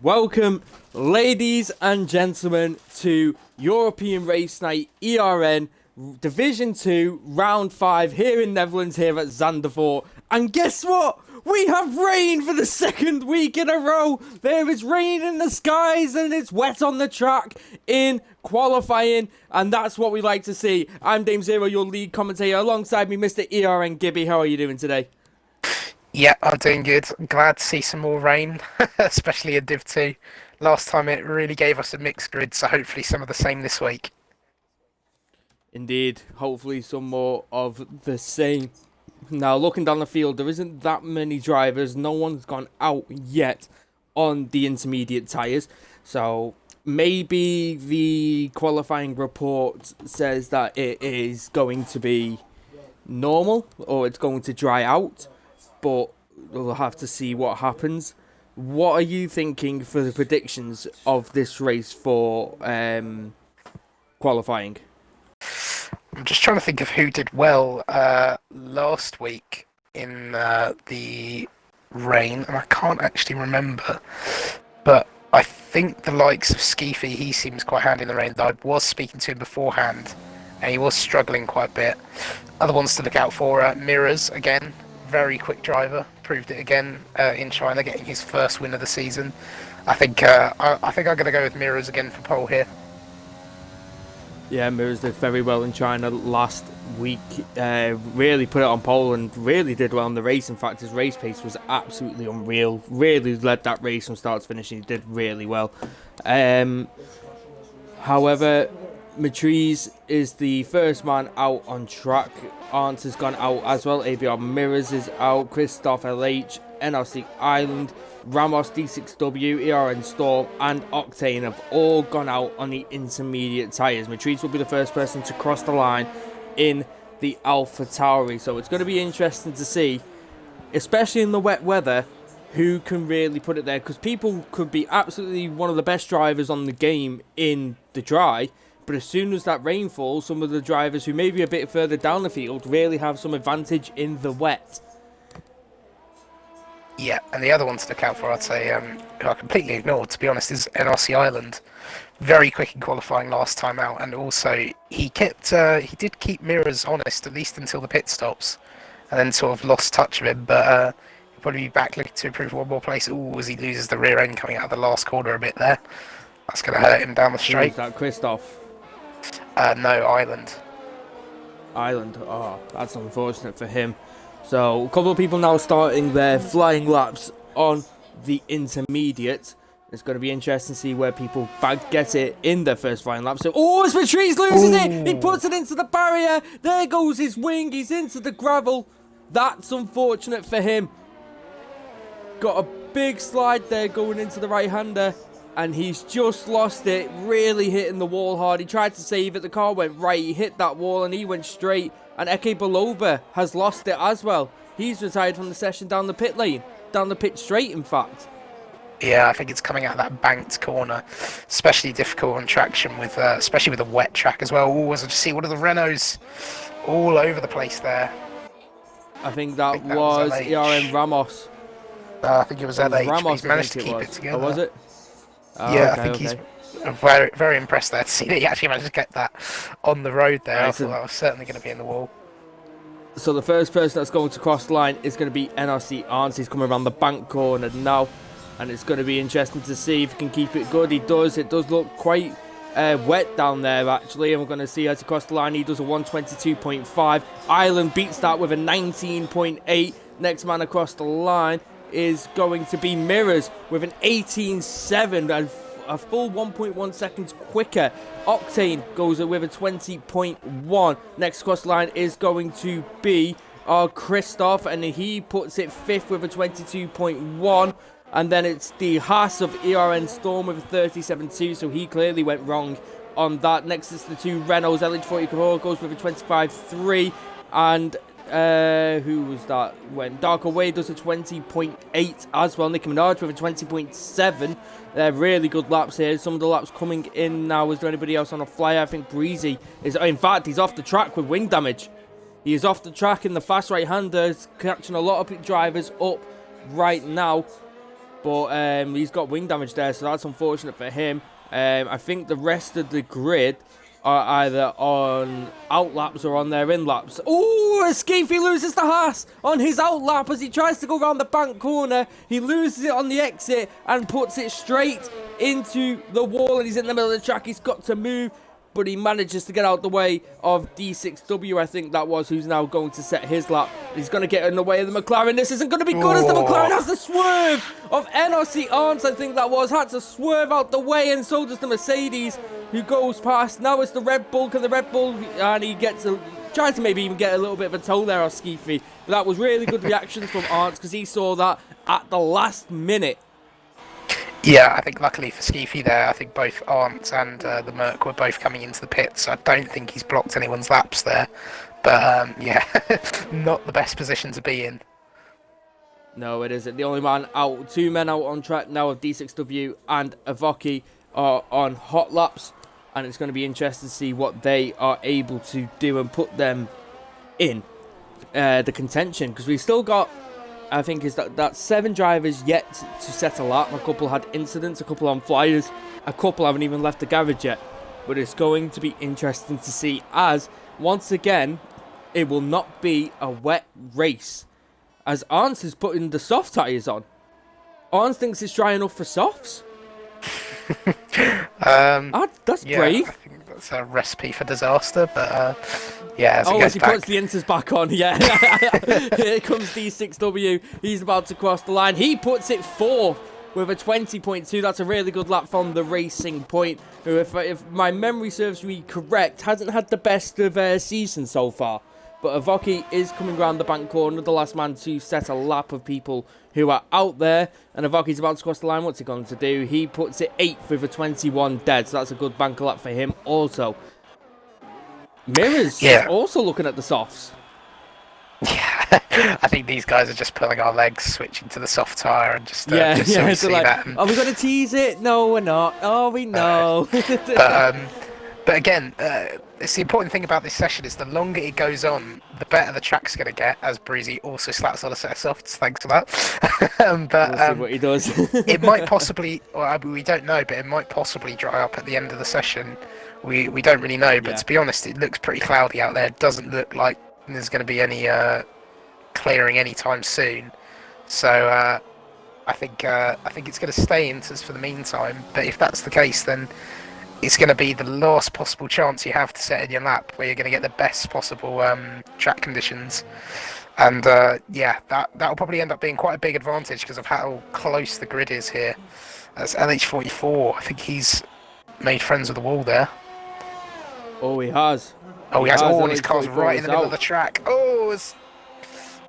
Welcome, ladies and gentlemen, to European Race Night ERN Division 2, Round 5 here in Netherlands, here at Zandvoort. And guess what? We have rain for the second week in a row. There is rain in the skies and it's wet on the track in qualifying. And that's what we like to see. I'm Dame Zero, your lead commentator. Alongside me, Mr. ERN Gibby. How are you doing today? Yeah, I'm doing good. Glad to see some more rain, especially in Div 2. Last time it really gave us a mixed grid, so hopefully some of the same this week. Indeed, hopefully some more of the same. Now, looking down the field, there isn't that many drivers. No one's gone out yet on the intermediate tyres. So maybe the qualifying report says that it is going to be normal or it's going to dry out. But we'll have to see what happens. What are you thinking for the predictions of this race for qualifying? I'm just trying to think of who did well last week in the rain, and I can't actually remember. But I think the likes of Skeefy, he seems quite handy in the rain. I was speaking to him beforehand, and he was struggling quite a bit. Other ones to look out for, Mirrors, again. Very quick driver, proved it again in China, getting his first win of the season. I think I'm going to go with Mirrors again for pole here. Yeah, Mirrors did very well in China last week. Really put it on pole and really did well in the race. In fact, his race pace was absolutely unreal. Really led that race from start to finish. He did really well. However, Matriz is the first man out on track. Arndt has gone out as well. ABR Mirrors is out. Christoph LH, NRC Island, Ramos D6W, ERN Storm, and Octane have all gone out on the intermediate tyres. Matriz will be the first person to cross the line in the Alpha Tauri. So it's going to be interesting to see, especially in the wet weather, who can really put it there. Because people could be absolutely one of the best drivers on the game in the dry. But as soon as that rain falls, some of the drivers who may be a bit further down the field really have some advantage in the wet. Yeah, and the other one to look out for, I'd say, who I completely ignored, to be honest, is NRC Island. Very quick in qualifying last time out, and also he did keep Mirrors honest, at least until the pit stops, and then sort of lost touch of him, but he'll probably be back looking to improve one more place. Ooh, as he loses the rear end coming out of the last corner a bit there. That's going to hurt him down the straight. Who's that, Christoph? No, Island. Island. Oh, that's unfortunate for him. So, a couple of people now starting their flying laps on the intermediate. It's going to be interesting to see where people get it in their first flying lap. So, oh, it's Matriz loses it! He puts it into the barrier! There goes his wing, he's into the gravel. That's unfortunate for him. Got a big slide there going into the right-hander. And he's just lost it, really hitting the wall hard. He tried to save it, the car went right, he hit that wall and he went straight. And Eke Belova has lost it as well. He's retired from the session down the pit lane, down the pit straight in fact. Yeah, I think it's coming out of that banked corner, especially difficult on traction, with especially with a wet track as well. Oh, as I just see one of the Renaults all over the place there. I think that was ERN Ramos. I think it was LH, Ramos, but he's managed to keep it together. Oh, was it? Oh, yeah, okay, I think he's very, very impressed there to see that he actually managed to get that on the road there. I thought that was certainly going to be in the wall. So the first person that's going to cross the line is going to be NRC Arndt. He's coming around the bank corner now. And it's going to be interesting to see if he can keep it good. He does. It does look quite wet down there, actually. And we're going to see as he crosses the line, he does a 122.5. Ireland beats that with a 19.8. Next man across the line is going to be Mirrors with an 18.7, and a full 1.1 seconds quicker. Octane goes with a 20.1. Next across the line is going to be Christoph, and he puts it fifth with a 22.1. And then it's the Haas of ERN Storm with a 37.2, so he clearly went wrong on that. Next is the two Renaults. LH44 goes with a 25.3, and who was that? When Dark Away does a 20.8 as well. Nicki Minaj with a 20.7. They're really good laps here. Some of the laps coming in now. Is there anybody else on a flyer? I think Breezy is. In fact, he's off the track with wing damage. He is off the track in the fast right-hander, catching a lot of drivers up right now. but he's got wing damage there, so that's unfortunate for him. I think the rest of the grid are either on out laps or on their in laps. Oh, Skeefy loses the Haas on his out lap as he tries to go around the bank corner. He loses it on the exit and puts it straight into the wall, and he's in the middle of the track. He's got to move, but he manages to get out the way of D6W, I think that was, who's now going to set his lap. He's going to get in the way of the McLaren. This isn't going to be good as the McLaren has the swerve of NRC Arms, I think that was. Had to swerve out the way, and so does the Mercedes, who goes past. Now it's the Red Bull. Can the Red Bull, and he gets trying to maybe even get a little bit of a toe there off Skeefy. But that was really good reactions from Arndt, because he saw that at the last minute. Yeah, I think luckily for Skeefy there, I think both Arndt and the Merc were both coming into the pits, so I don't think he's blocked anyone's laps there. But, yeah, not the best position to be in. No, it isn't. The only man out, 2 men out on track now of D6W and Avoki are on hot laps, and it's going to be interesting to see what they are able to do and put them in the contention, because we've still got, I think, is that 7 drivers yet to set a lap. A couple had incidents, a couple on flyers, a couple haven't even left the garage yet. But it's going to be interesting to see, as once again, it will not be a wet race, as Arns is putting the soft tyres on. Arns thinks it's dry enough for softs. That's brave. I think that's a recipe for disaster, but yeah, as he puts the inters back on, yeah. Here comes D6W. He's about to cross the line. He puts it 4th with a 20.2. That's a really good lap from the Racing Point, who, if my memory serves me correct, hasn't had the best of season so far. But Avoki is coming round the bank corner, the last man to set a lap of people who are out there. And Avoki's about to cross the line. What's he going to do? He puts it 8th with a 21 dead, so that's a good bank lap for him also. Mirrors is also looking at the softs. Yeah, I think these guys are just pulling our legs, switching to the soft tyre, and just so we see like, that. Are we going to tease it? No, we're not. Oh, we know. But again, it's the important thing about this session is the longer it goes on, the better the track's going to get, as Breezy also slaps on a set of softs, thanks to that. We'll see what he does. It might possibly, or we don't know, but it might possibly dry up at the end of the session. We don't really know, but to be honest, it looks pretty cloudy out there. It doesn't look like there's going to be any clearing anytime soon. So I think it's going to stay inters for the meantime. But if that's the case, then it's going to be the last possible chance you have to set in your lap, where you're going to get the best possible track conditions. And that'll probably end up being quite a big advantage because of how close the grid is here. That's LH44. I think he's made friends with the wall there. Oh, he has. Oh, he has. Oh, and his car's right in the middle of the track. Oh, as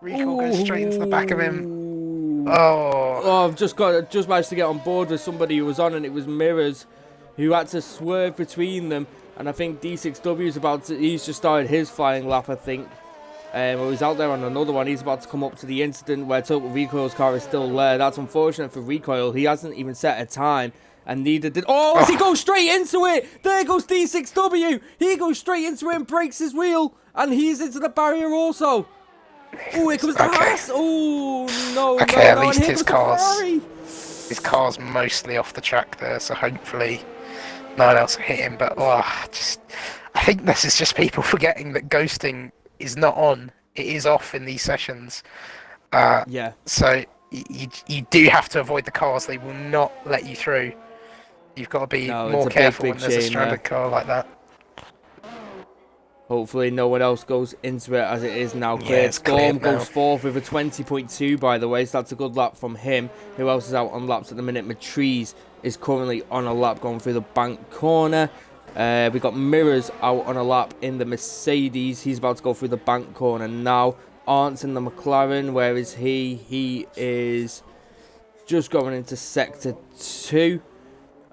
Recall goes straight into the back of him. Oh, I've just managed to get on board with somebody who was on, and it was Mirrors, who had to swerve between them. And I think D6W is he's just started his flying lap, I think. He's out there on another one. He's about to come up to the incident where Total Recoil's car is still there. That's unfortunate for Recoil. He hasn't even set a time. And neither did... Oh, as he goes straight into it! There goes D6W! He goes straight into it and breaks his wheel. And he's into the barrier also. Oh, here comes the Haas! Oh, no, okay, no, at least his car's mostly off the track there, so hopefully no one else will hit him. But I think this is just people forgetting that ghosting is not on. It is off in these sessions. So you do have to avoid the cars. They will not let you through. You've got to be more careful when there's a stranded car like that. Hopefully no one else goes into it, as it is now cleared. Storm goes 4th with a 20.2, by the way, so that's a good lap from him. Who else is out on laps at the minute? Matrice is currently on a lap going through the bank corner. We got Mirrors out on a lap in the Mercedes. He's about to go through the bank corner now. Arndt's in the McLaren. Where is he? He is just going into sector 2.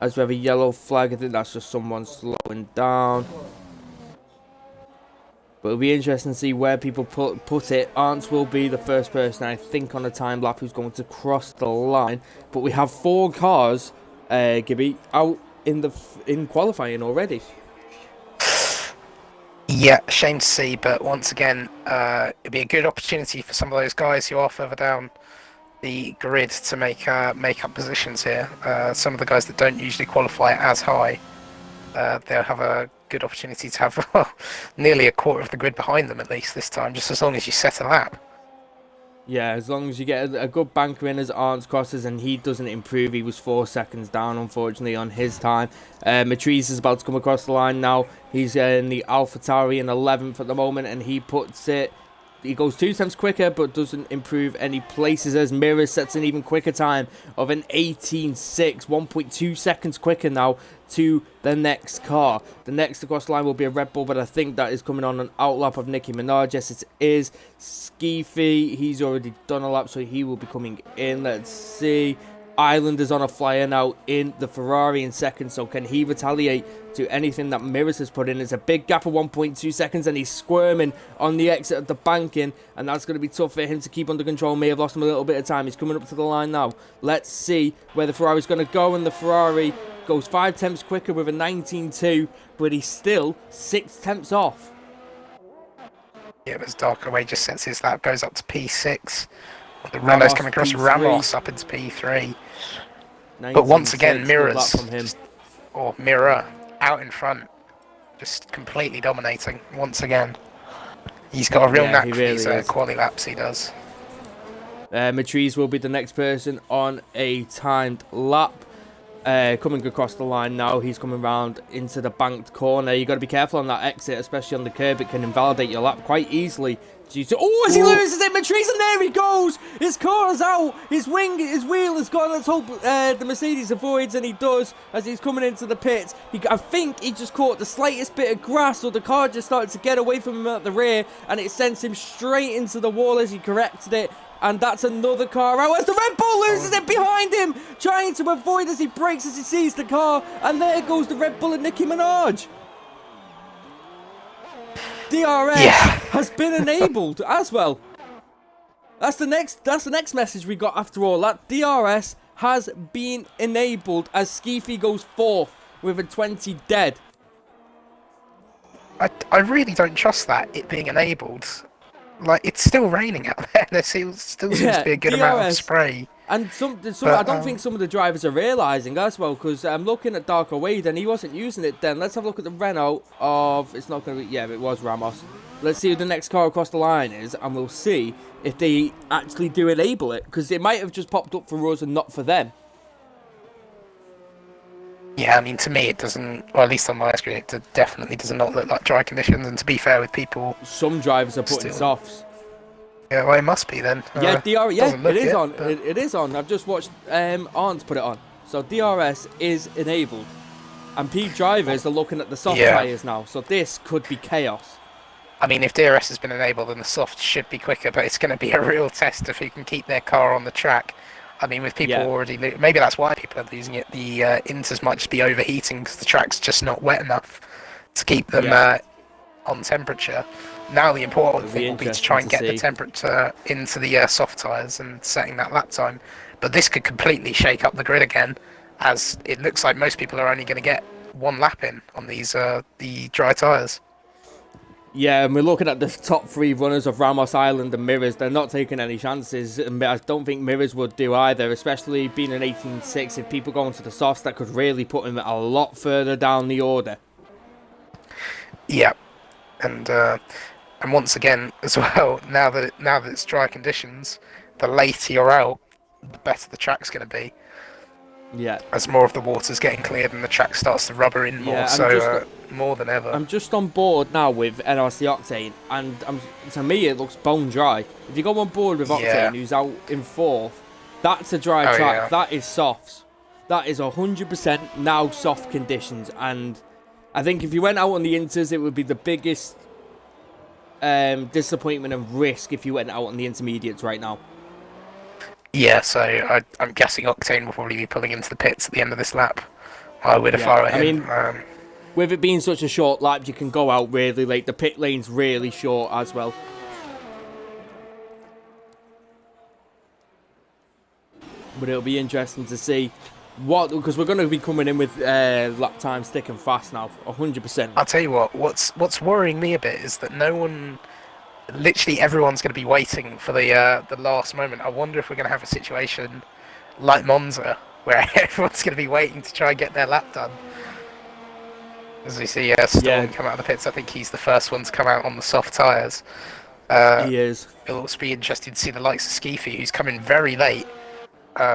As we have a yellow flag, I think that's just someone slowing down. But it'll be interesting to see where people put it. Arndt's will be the first person, I think, on a time lap who's going to cross the line. But we have 4 cars, Gibby, out in qualifying already. Yeah, shame to see, but once again, it'll be a good opportunity for some of those guys who are further down the grid to make up positions here. Some of the guys that don't usually qualify as high, they'll have a good opportunity to have nearly a quarter of the grid behind them at least this time, just as long as you set a lap. Yeah, as long as you get a good banker in as Arns crosses and he doesn't improve. He was 4 seconds down, unfortunately, on his time. Matrice is about to come across the line now. He's in the AlphaTauri in 11th at the moment, and he puts it... He goes 2 times quicker, but doesn't improve any places as Mirror sets an even quicker time of an 18.6, 1.2 seconds quicker now to the next car. The next across the line will be a Red Bull, but I think that is coming on an outlap of Nicki Minaj. Yes, it is. Skeefy, he's already done a lap, so he will be coming in. Let's see. Islanders on a flyer now in the Ferrari in second, so can he retaliate to anything that Mirrors has put in? It's a big gap of 1.2 seconds, and he's squirming on the exit of the banking, and that's going to be tough for him to keep under control. May have lost him a little bit of time. He's coming up to the line now. Let's see where the Ferrari's going to go, and the Ferrari goes 5 tenths quicker with a 19.2, but he's still 6 tenths off. Yeah, as Darkaway just sets his lap, goes up to P6. The Renault's coming across, P3. Ramos up into P3. But once again, Mirrors, or Mirror, out in front, just completely dominating once again. He's got a real knack for these quali laps, he does. Matrice will be the next person on a timed lap. Coming across the line now, he's coming round into the banked corner. You've got to be careful on that exit, especially on the curb. It can invalidate your lap quite easily. Oh, as he loses it, Matrice, and there he goes! His car's out, his wheel is gone. Let's hope the Mercedes avoids, and he does, as he's coming into the pits. I think he just caught the slightest bit of grass, or the car just started to get away from him at the rear, and it sends him straight into the wall as he corrected it. And that's another car out as the Red Bull loses it behind him, trying to avoid as he brakes as he sees the car. And there goes the Red Bull and Nicki Minaj. DRS has been enabled as well. That's the next message we got after all that. DRS has been enabled as Skeefy goes 4th with a 20 dead. I really don't trust that, it being enabled. Like, it's still raining out there. There still seems to be a good amount of spray. And I don't think some of the drivers are realising as well, because I'm looking at Darko Wade and he wasn't using it then. Let's have a look at the Renault of... It's not going to be... Yeah, it was Ramos. Let's see who the next car across the line is, and we'll see if they actually do enable it, because it might have just popped up for us and not for them. Yeah, I mean, to me it doesn't... Or at least on my screen, it definitely does not look like dry conditions, and to be fair with people... Some drivers are putting softs. Yeah, well, it must be then. Yeah, it is on. It is on. I've just watched Arndt put it on. So DRS is enabled. And P drivers are looking at the soft tyres now. So this could be chaos. I mean, if DRS has been enabled, then the soft should be quicker, but it's going to be a real test of who can keep their car on the track. I mean, with people already... Maybe that's why people are losing it. The Inters might just be overheating because the track's just not wet enough to keep them on temperature. Now the important thing will be to try and get the temperature into the soft tyres and setting that lap time. But this could completely shake up the grid again, as it looks like most people are only going to get 1 lap in on these the dry tyres. Yeah, and we're looking at the top 3 runners of Ramos Island and Mirrors. They're not taking any chances, and I don't think Mirrors would do either, especially being an 18.6. If people go into the softs, that could really put him a lot further down the order. Yeah, and once again as well, now that it's dry conditions, the later you're out, the better the track's going to be. Yeah. As more of the water's getting cleared and the track starts to rubber in more, more than ever. I'm just on board now with NRC Octane, and to me it looks bone dry. If you go on board with Octane, who's out in 4th, that's a dry track. Yeah. That is softs. That is 100% now soft conditions, and I think if you went out on the Inters, it would be the biggest disappointment and risk if you went out on the intermediates right now. Yeah, so I'm guessing Octane will probably be pulling into the pits at the end of this lap. I would if I were him. I mean, with it being such a short lap, you can go out really late. The pit lane's really short as well. But it'll be interesting to see because we're going to be coming in with lap time thick and fast now, 100%. I'll tell you what's worrying me a bit is that no one literally everyone's going to be waiting for the last moment. I wonder if we're going to have a situation like Monza, where everyone's going to be waiting to try and get their lap done. As we see Storm come out of the pits, I think he's the first one to come out on the soft tyres. He is. It'll also be interesting to see the likes of Skeefy, who's come in very late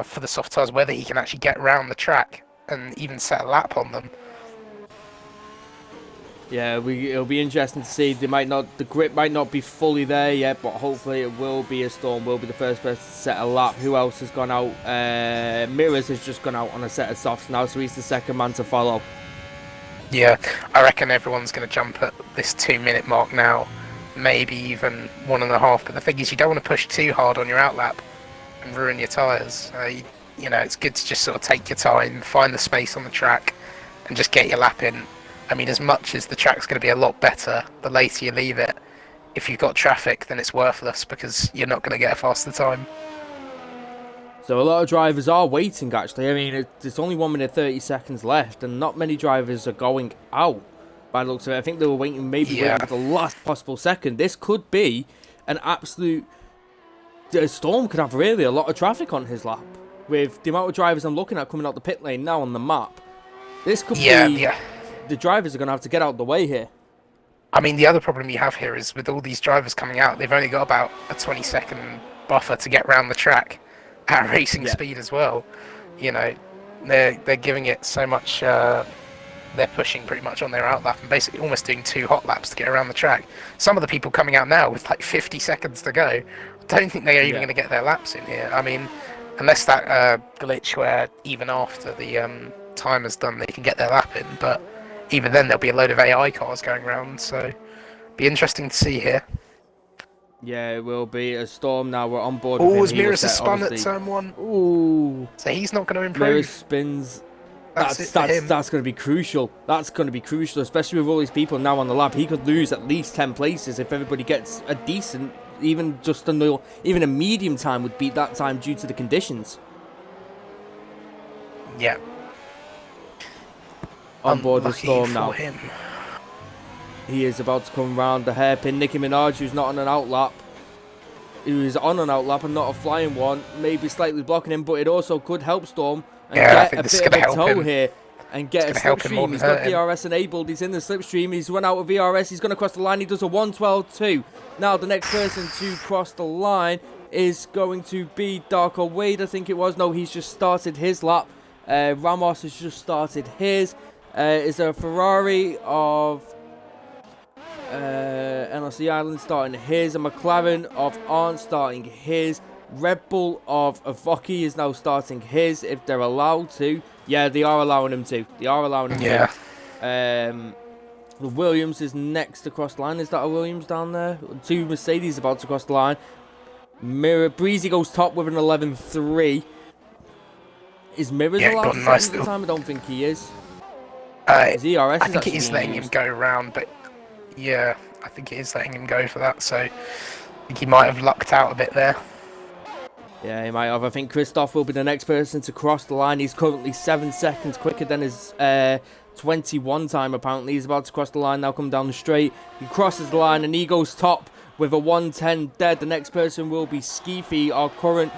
for the soft tyres, whether he can actually get around the track and even set a lap on them. Yeah, it'll be interesting to see. The grip might not be fully there yet, but hopefully it will be. A Storm will be the first person to set a lap. Who else has gone out? Mirrors has just gone out on a set of softs now, so he's the second man to follow. Yeah, I reckon everyone's going to jump at this 2-minute mark now, maybe even 1.5. But the thing is, you don't want to push too hard on your outlap and ruin your tyres. You know, it's good to just sort of take your time, find the space on the track, and just get your lap in. I mean, as much as the track's going to be a lot better the later you leave it, if you've got traffic, then it's worthless because you're not going to get a faster time. So a lot of drivers are waiting, actually. I mean, it's only 1 minute 30 seconds left, and not many drivers are going out by the looks of it. I think they were waiting for the last possible second. This could be an absolute... Storm could have really a lot of traffic on his lap. With the amount of drivers I'm looking at coming out the pit lane now on the map, this could be... The drivers are going to have to get out of the way here. I mean, the other problem you have here is with all these drivers coming out, they've only got about a 20-second buffer to get around the track at racing speed as well. You know, they're giving it so much... they're pushing pretty much on their outlap and basically almost doing 2 hot laps to get around the track. Some of the people coming out now with like 50 seconds to go, I don't think they're even going to get their laps in here. I mean, unless that glitch where even after the timer's done they can get their lap in, but even then there'll be a load of AI cars going around, so be interesting to see here. Yeah, it will be. A Storm now, we're on board. Oh, Mirrors has spun at turn 1. Ooh. So he's not going to improve. Mirrors spins. That's going to be crucial. That's going to be crucial, especially with all these people now on the lap. He could lose at least 10 places if everybody gets a decent, even a medium time would beat that time due to the conditions. Yeah. On board the Storm now. Him. He is about to come round the hairpin. Nicki Minaj, who's not on an outlap, who is on an outlap and not a flying one, maybe slightly blocking him, but it also could help Storm and get a bit of a toe here and get a slipstream. He's got VRS enabled. He's in the slipstream. He's run out of VRS. He's going to cross the line. He does a 1:12.2. Now the next person to cross the line is going to be Darko Wade, I think it was. No, he's just started his lap. Ramos has just started his. Is there a Ferrari of NLC Island starting his? A McLaren of Arndt starting his. Red Bull of Avoki is now starting his, if they're allowed to. Yeah, they are allowing him to. To. The Williams is next to cross the line. Is that a Williams down there? 2 Mercedes about to cross the line. Breezy goes top with an 11.3. Is Mirrors allowed to nice the time? I don't think he is. I think it is letting him go around, but yeah, I think it is letting him go for that, so I think he might have lucked out a bit there. Yeah, he might have. I think Christoph will be the next person to cross the line. He's currently 7 seconds quicker than his 21 time, apparently. He's about to cross the line now, come down the straight. He crosses the line and he goes top with a 1:10 dead. The next person will be Skeefy, our current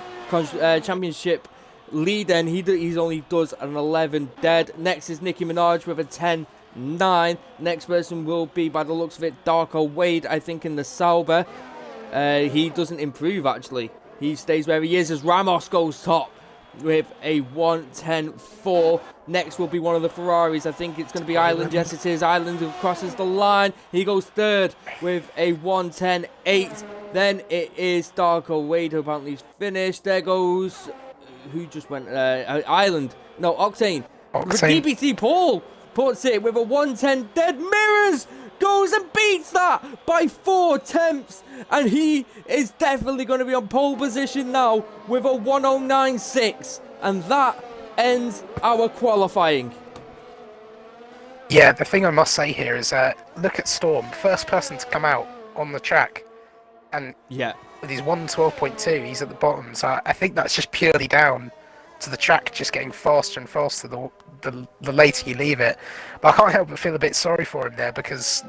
championship leader, and he only does an 11 dead. Next is Nicki Minaj with a 10.9. Next person will be, by the looks of it, Darko Wade, I think, in the Sauber. He doesn't improve, actually. He stays where he is as Ramos goes top with a 1:10.4. Next will be one of the Ferraris. I think it's going to be Island. Yes, it is. Island who crosses the line. He goes third with a 1:10.8. Then it is Darko Wade, who apparently is finished. There goes... Who just went? Island. No, Octane. DPT Paul puts it with a 1:10 dead. Mirrors goes and beats that by 4 tenths. And he is definitely going to be on pole position now with a 1:09.6. And that ends our qualifying. Yeah, the thing I must say here is look at Storm. First person to come out on the track. And yeah, with his 1:12.2, he's at the bottom. So I think that's just purely down to the track just getting faster and faster the later you leave it. But I can't help but feel a bit sorry for him there because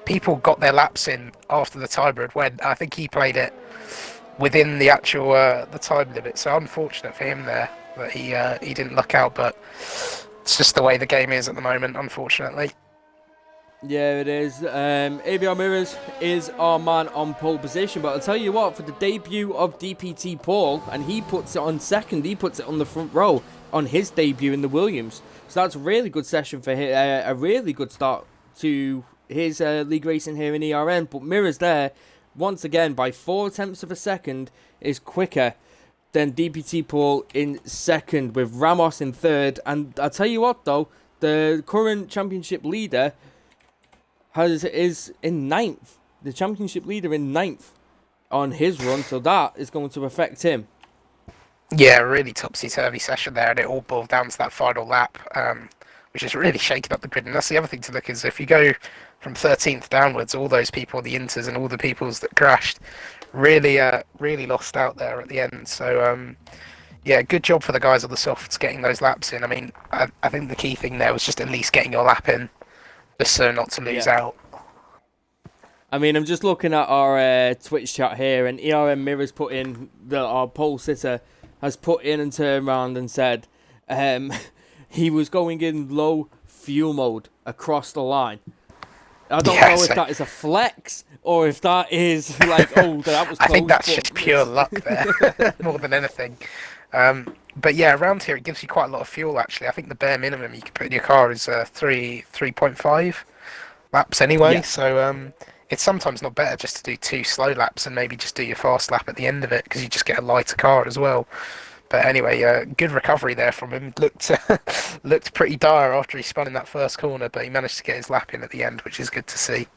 people got their laps in after the timer had went. I think he played it within the actual the time limit. So unfortunate for him there that he didn't look out. But it's just the way the game is at the moment, unfortunately. Yeah, it is. ABR Mirrors is our man on pole position, but I'll tell you what, for the debut of DPT Paul, and he puts it on second, he puts it on the front row on his debut in the Williams. So that's a really good session for him, a really good start to his league racing here in ERN. But Mirrors there, once again, by 4/10 of a second, is quicker than DPT Paul in second, with Ramos in third. And I'll tell you what, though, the current championship leader is in ninth. The championship leader in ninth on his run, so that is going to affect him. Yeah, really topsy-turvy session there, and it all boiled down to that final lap, which is really shaking up the grid. And that's the other thing to look is if you go from 13th downwards, all those people, the Inters and all the peoples that crashed, really lost out there at the end. So yeah, good job for the guys on the softs getting those laps in. I mean, I think the key thing there was just at least getting your lap in, just so not to lose out. I mean, I'm just looking at our Twitch chat here, and ERN Mirrors put in that our pole sitter has put in and turned around and said he was going in low fuel mode across the line. I don't know if that is a flex or if that is like, oh, that was close. I think that's just pure luck there, more than anything. But yeah, around here it gives you quite a lot of fuel actually. I think the bare minimum you can put in your car is 3.5 laps anyway. Yeah. So it's sometimes not better just to do 2 slow laps and maybe just do your fast lap at the end of it because you just get a lighter car as well. But anyway, good recovery there from him. Looked pretty dire after he spun in that first corner, but he managed to get his lap in at the end, which is good to see.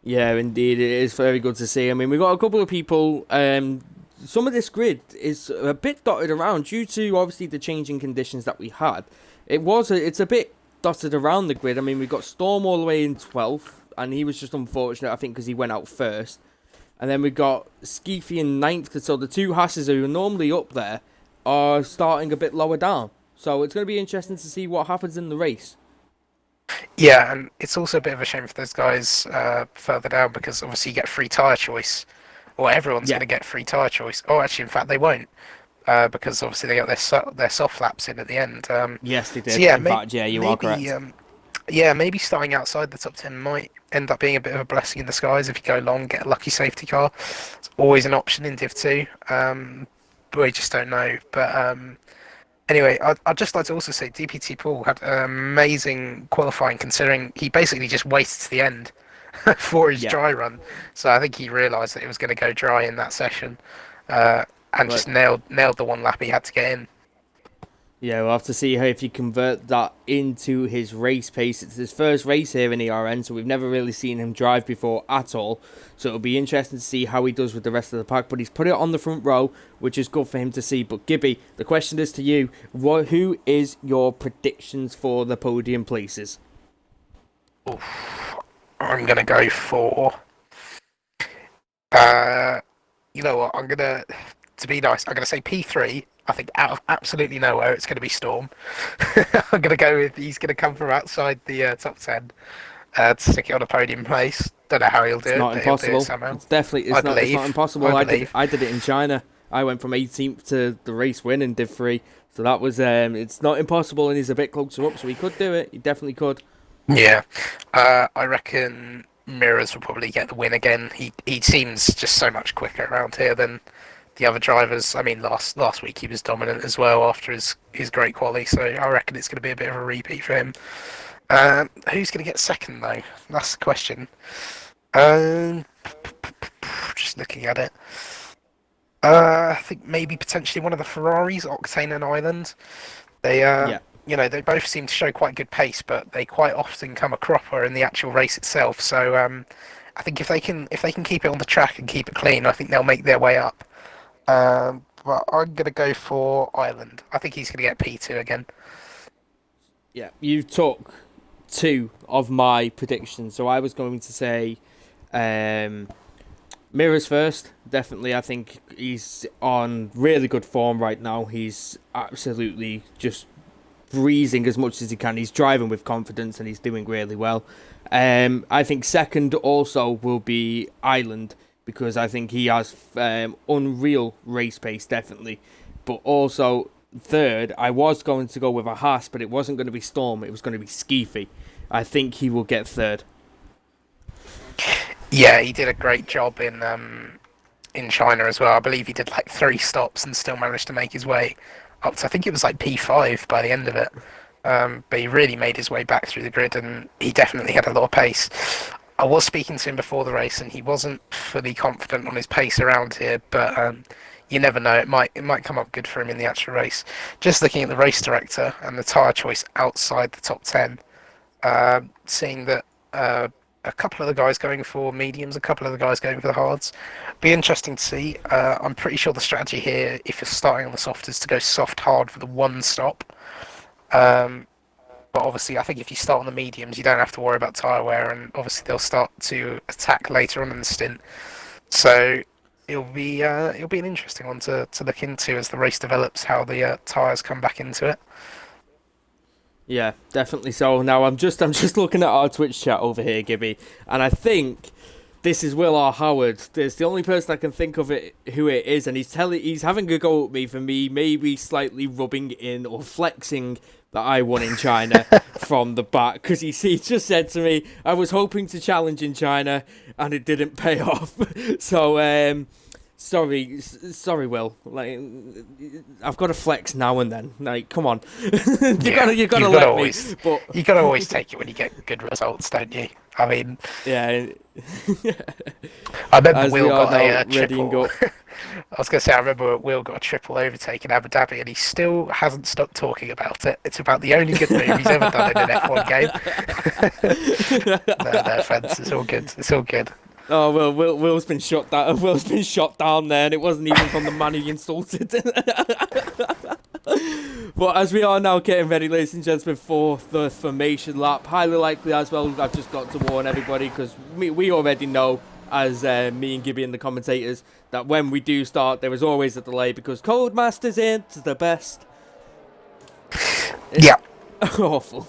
Yeah, indeed, it is very good to see. I mean, we've got a couple of people. Some of this grid is a bit dotted around due to obviously the changing conditions that we had. It's a bit dotted around the grid. I mean, we've got Storm all the way in 12th, and he was just unfortunate, I think, because he went out first. And then we got Skeefy in 9th, so the two Hasses who are normally up there are starting a bit lower down. So it's going to be interesting to see what happens in the race. Yeah, and it's also a bit of a shame for those guys further down because obviously you get free tyre choice. Or everyone's going to get free tyre choice. Oh, actually, in fact, they won't. Because obviously they got their soft laps in at the end. Yes, they did. So yeah, in fact, yeah, you are correct. Yeah, maybe starting outside the top 10 might end up being a bit of a blessing in disguise if you go long, get a lucky safety car. It's always an option in Div 2, but we just don't know. But anyway, I'd just like to also say DPT Paul had an amazing qualifying considering he basically just waited to the end for his dry run. So I think he realised that it was going to go dry in that session and just nailed the one lap he had to get in. Yeah, we'll have to see how if you convert that into his race pace. It's his first race here in ERN, so we've never really seen him drive before at all. So it'll be interesting to see how he does with the rest of the pack. But he's put it on the front row, which is good for him to see. But Gibby, the question is to you. Who is your predictions for the podium places? Oof. I'm going to go for... you know what, to be nice, I'm going to say P3. I think out of absolutely nowhere, it's going to be Storm. I'm going to go with he's going to come from outside the top 10 to stick it on a podium place. Don't know how he'll do it. It's not impossible. It's definitely it's not impossible. I did it in China. I went from 18th to the race win in Div 3. So that was it's not impossible, and he's a bit closer up, so he could do it. He definitely could. Yeah, I reckon Mirrors will probably get the win again. He seems just so much quicker around here than the other drivers. I mean, last week he was dominant as well after his great quali, so I reckon it's going to be a bit of a repeat for him. Who's going to get second though? That's the question. Just looking at it, I think maybe potentially one of the Ferraris, Octane and Island. They they both seem to show quite good pace, but they quite often come a cropper in the actual race itself. So I think if they can keep it on the track and keep it clean, I think they'll make their way up. But I'm going to go for Ireland. I think he's going to get P2 again. Yeah, you took 2 of my predictions. So I was going to say Mirrors first. Definitely, I think he's on really good form right now. He's absolutely just breezing as much as he can. He's driving with confidence and he's doing really well. I think second also will be Ireland, because I think he has unreal race pace, definitely. But also third, I was going to go with a Haas, but it wasn't going to be Storm, it was going to be Skeefy. I think he will get third. Yeah, he did a great job in China as well. I believe he did like 3 stops and still managed to make his way up to, I think it was like P5 by the end of it. But he really made his way back through the grid, and he definitely had a lot of pace. I was speaking to him before the race, and he wasn't fully confident on his pace around here, but you never know. It might come up good for him in the actual race. Just looking at the race director and the tyre choice outside the top 10, seeing that a couple of the guys going for mediums, a couple of the guys going for the hards. Be interesting to see. I'm pretty sure the strategy here, if you're starting on the soft, is to go soft hard for the one stop. But obviously, I think if you start on the mediums, you don't have to worry about tyre wear, and obviously they'll start to attack later on in the stint. So it'll be an interesting one to look into as the race develops, how the tyres come back into it. Yeah, definitely so. Now I'm just looking at our Twitch chat over here, Gibby, and I think this is Will R. Howard. There's the only person I can think of it who it is, and he's having a go at me for me maybe slightly rubbing in or flexing that I won in China from the back, because he just said to me, I was hoping to challenge in China and it didn't pay off. So sorry, Will. Like, I've got to flex now and then. Like, come on, you gotta let always, me. But you gotta always take it when you get good results, don't you? I mean, yeah. I remember As Will got a ready and triple. go. I was going to say, I remember Will got a triple overtake in Abu Dhabi, and he still hasn't stopped talking about it. It's about the only good move he's ever done in an F1 game. No offense, it's all good. It's all good. Oh well, Will's been shot down. Will's been shot down there, and it wasn't even from the man he insulted. But as we are now getting ready, ladies and gentlemen, for the formation lap, highly likely as well, I've just got to warn everybody, because we already know, as me and Gibby and the commentators, that when we do start, there is always a delay, because Codemasters ain't the best. Yeah. Awful.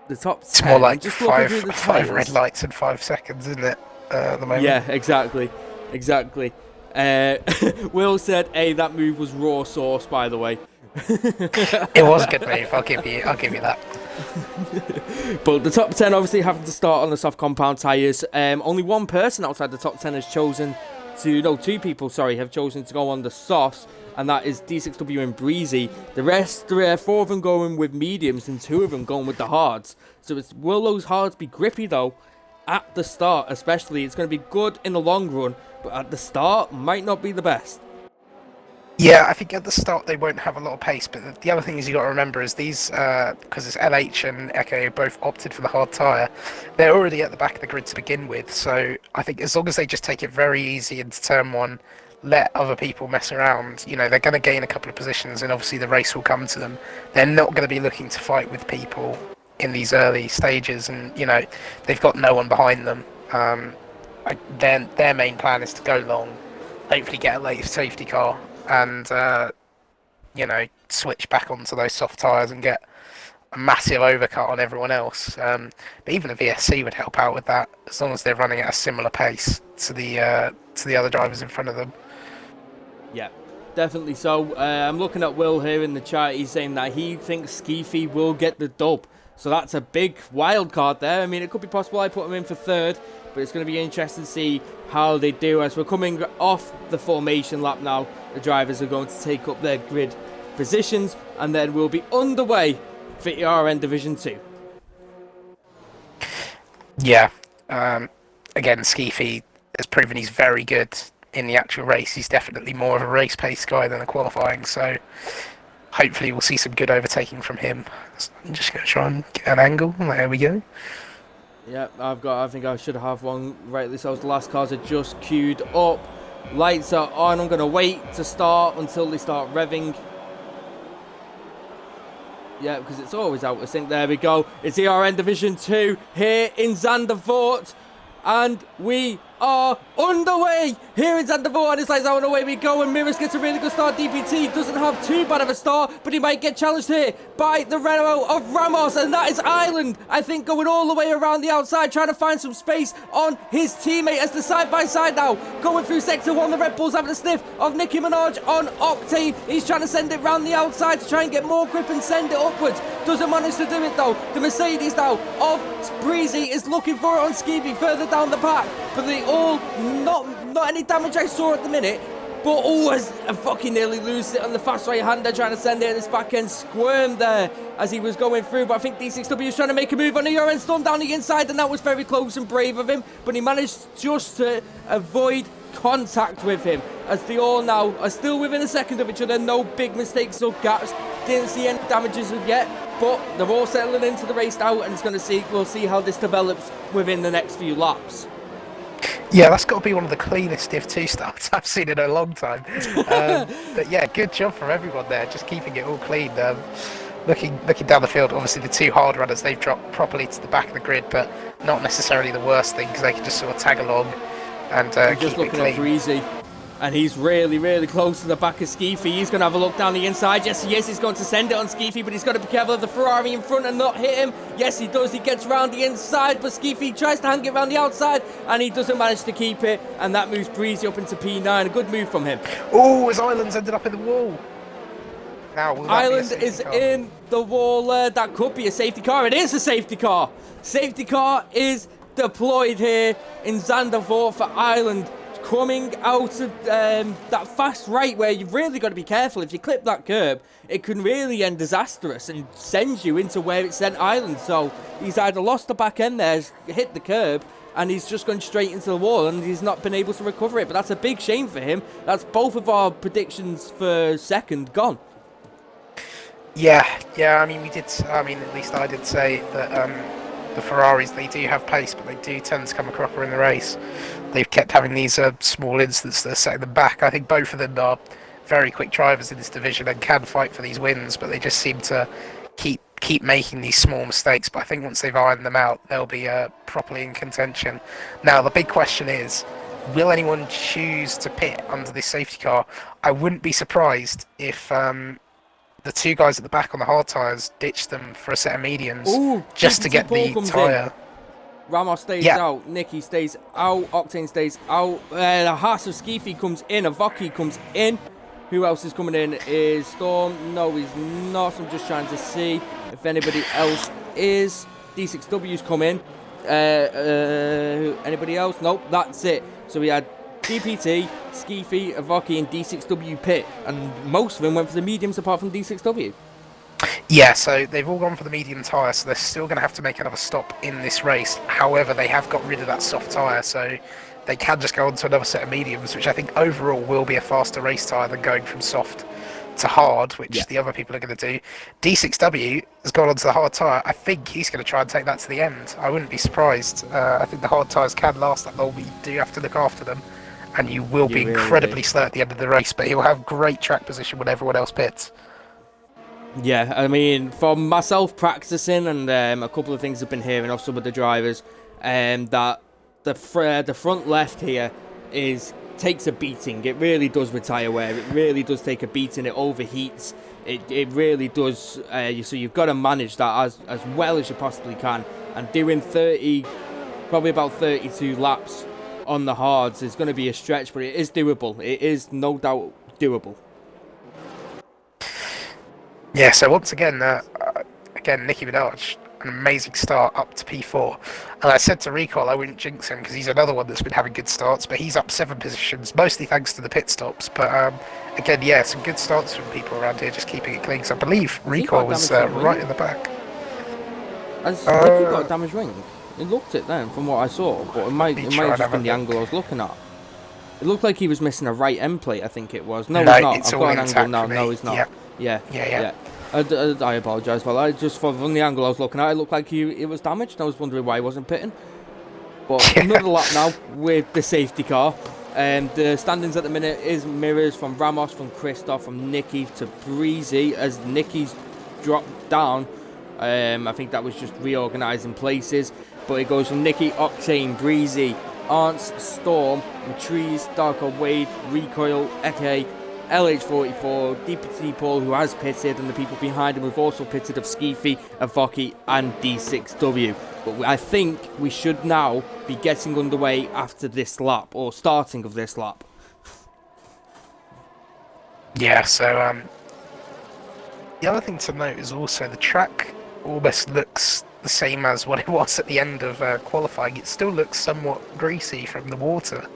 The top 10. It's more like just five red lights in 5 seconds, isn't it? At the moment. Yeah, exactly. Will said, "Hey, that move was raw sauce, by the way." It was a good move. I'll give you that. But the top 10 obviously having to start on the soft compound tyres. Only one person outside the top 10 has chosen to... No, 2 people, sorry, have chosen to go on the softs, and that is D6W and Breezy. The rest, 4 of them going with mediums and 2 of them going with the hards. So will those hards be grippy, though, at the start especially? It's going to be good in the long run, but at the start, might not be the best. Yeah, I think at the start they won't have a lot of pace, but the other thing is you got to remember is these, because it's LH and Echo both opted for the hard tyre, they're already at the back of the grid to begin with, so I think as long as they just take it very easy into turn 1, let other people mess around, they're going to gain a couple of positions, and obviously the race will come to them. They're not going to be looking to fight with people in these early stages, and, they've got no one behind them. Their main plan is to go long, hopefully get a late safety car, and switch back onto those soft tyres and get a massive overcut on everyone else. But even a VSC would help out with that, as long as they're running at a similar pace to the other drivers in front of them. Yeah, definitely so. I'm looking at Will here in the chat. He's saying that he thinks Skeefy will get the dub. So that's a big wild card there. I mean, it could be possible I put him in for third, but it's going to be interesting to see how they do. As we're coming off the formation lap now, the drivers are going to take up their grid positions, and then we'll be underway for ERN Division 2. Yeah. Again, Skeefy has proven he's very good in the actual race. He's definitely more of a race pace guy than a qualifying, so hopefully we'll see some good overtaking from him. I'm just going to try and get an angle. There we go. Yeah, I think I should have one right. So the last cars are just queued up. Lights are on. I'm going to wait to start until they start revving. Yeah, because it's always out of sync. There we go. It's ERN Division 2 here in Zandvoort. And we are underway here in Zandvoort, and it's like, oh, away we go, and Miris gets a really good start. DPT doesn't have too bad of a start, but he might get challenged here by the Renault of Ramos, and that is Ireland, I think, going all the way around the outside, trying to find some space on his teammate as the side-by-side now, going through Sector 1, the Red Bulls having a sniff of Nicki Minaj on Octane. He's trying to send it round the outside to try and get more grip and send it upwards. Doesn't manage to do it though. The Mercedes now of Breezy is looking for it on Skeevy further down the pack, but they all not any damage I saw at the minute. But as I fucking nearly lose it on the fast right hander, trying to send it in his back end, squirmed there as he was going through. But I think D6W is trying to make a move on the ERN storm down the inside, and that was very close and brave of him. But he managed just to avoid contact with him, as they all now are still within a second of each other. No big mistakes or gaps. Didn't see any damages as yet, but they're all settling into the race now, and we'll see how this develops within the next few laps. Yeah, that's got to be one of the cleanest Div 2 starts I've seen in a long time. But yeah, good job from everyone there, just keeping it all clean. Looking down the field, obviously the two hard runners, they've dropped properly to the back of the grid, but not necessarily the worst thing, because they can just sort of tag along and keep it clean. At Breezy, and he's really, really close to the back of Skeefy. He's going to have a look down the inside. Yes, he's going to send it on Skeefy, but he's got to be careful of the Ferrari in front and not hit him. Yes, he does. He gets round the inside, but Skeefy tries to hang it around the outside, and he doesn't manage to keep it, and that moves Breezy up into P9. A good move from him. Oh, his Island's ended up in the wall. Now, Island is in the wall. That could be a safety car. It is a safety car. Safety car is deployed here in Zandvoort for Ireland, coming out of that fast right where you've really got to be careful. If you clip that curb, it can really end disastrous and send you into where it sent Ireland. So he's either lost the back end there, hit the curb, and he's just gone straight into the wall, and he's not been able to recover it. But that's a big shame for him. That's both of our predictions for second gone. Yeah, I mean, at least I did say that the Ferraris, they do have pace, but they do tend to come a cropper in the race. They've kept having these small incidents that are setting them back. I think both of them are very quick drivers in this division and can fight for these wins, but they just seem to keep making these small mistakes. But I think once they've ironed them out, they'll be properly in contention. Now, the big question is, will anyone choose to pit under this safety car? I wouldn't be surprised if the two guys at the back on the hard tyres ditched them for a set of mediums. Just to get the tyre. Ramos stays out, Nicky stays out, Octane stays out, the Haas of Skeefy comes in, Avoki comes in. Who else is coming in? Is Storm? No, he's not. I'm just trying to see if anybody else is. D6W's come in. Anybody else? Nope, that's it. So we had DPT, Skeefy, Avoki, and D6W pit, and most of them went for the mediums apart from D6W. Yeah, so they've all gone for the medium tyre, so they're still going to have to make another stop in this race. However, they have got rid of that soft tyre, so they can just go on to another set of mediums, which I think overall will be a faster race tyre than going from soft to hard, which the other people are going to do. D6W has gone onto the hard tyre. I think he's going to try and take that to the end. I wouldn't be surprised. I think the hard tyres can last that long, but you do have to look after them, and you will be incredibly slow at the end of the race, but he'll have great track position when everyone else pits. Yeah, I mean, from myself practicing and a couple of things I've been hearing off some of the drivers, that the front left here takes a beating. It really does with tyre wear. It really does take a beating. It overheats. It really does. So you've got to manage that as well as you possibly can. And doing probably about 32 laps on the hards is going to be a stretch, but it is doable. It is no doubt doable. Yeah, so once again, Nicki Minaj, an amazing start up to P4. And I said to Recall I wouldn't jinx him because he's another one that's been having good starts, but he's up 7 positions, mostly thanks to the pit stops. But again, yeah, some good starts from people around here, just keeping it clean. So I believe Recall was right in the back. Has Nicky got a damaged ring? It looked it then, from what I saw, but it might have just been the angle I was looking at. It looked like he was missing a right end plate, I think it was. No, he's not. It's I've all got an angle now. No, he's not. Yeah. I apologise. Well, just from the angle I was looking at, it looked like it was damaged. I was wondering why he wasn't pitting. But another lap now with the safety car. The standings at the minute is mirrors from Ramos, from Christoph, from Nicky to Breezy. As Nicky's dropped down, I think that was just reorganising places. But it goes from Nicky, Octane, Breezy, Arntz, Storm, Matrice, Darko Wade, Recoil, Eke, LH44, DPT Paul, who has pitted, and the people behind him have also pitted of Skeefy, Avoki, and D6W. But I think we should now be getting underway after this lap, or starting of this lap. Yeah, so the other thing to note is also the track almost looks the same as what it was at the end of qualifying. It still looks somewhat greasy from the water.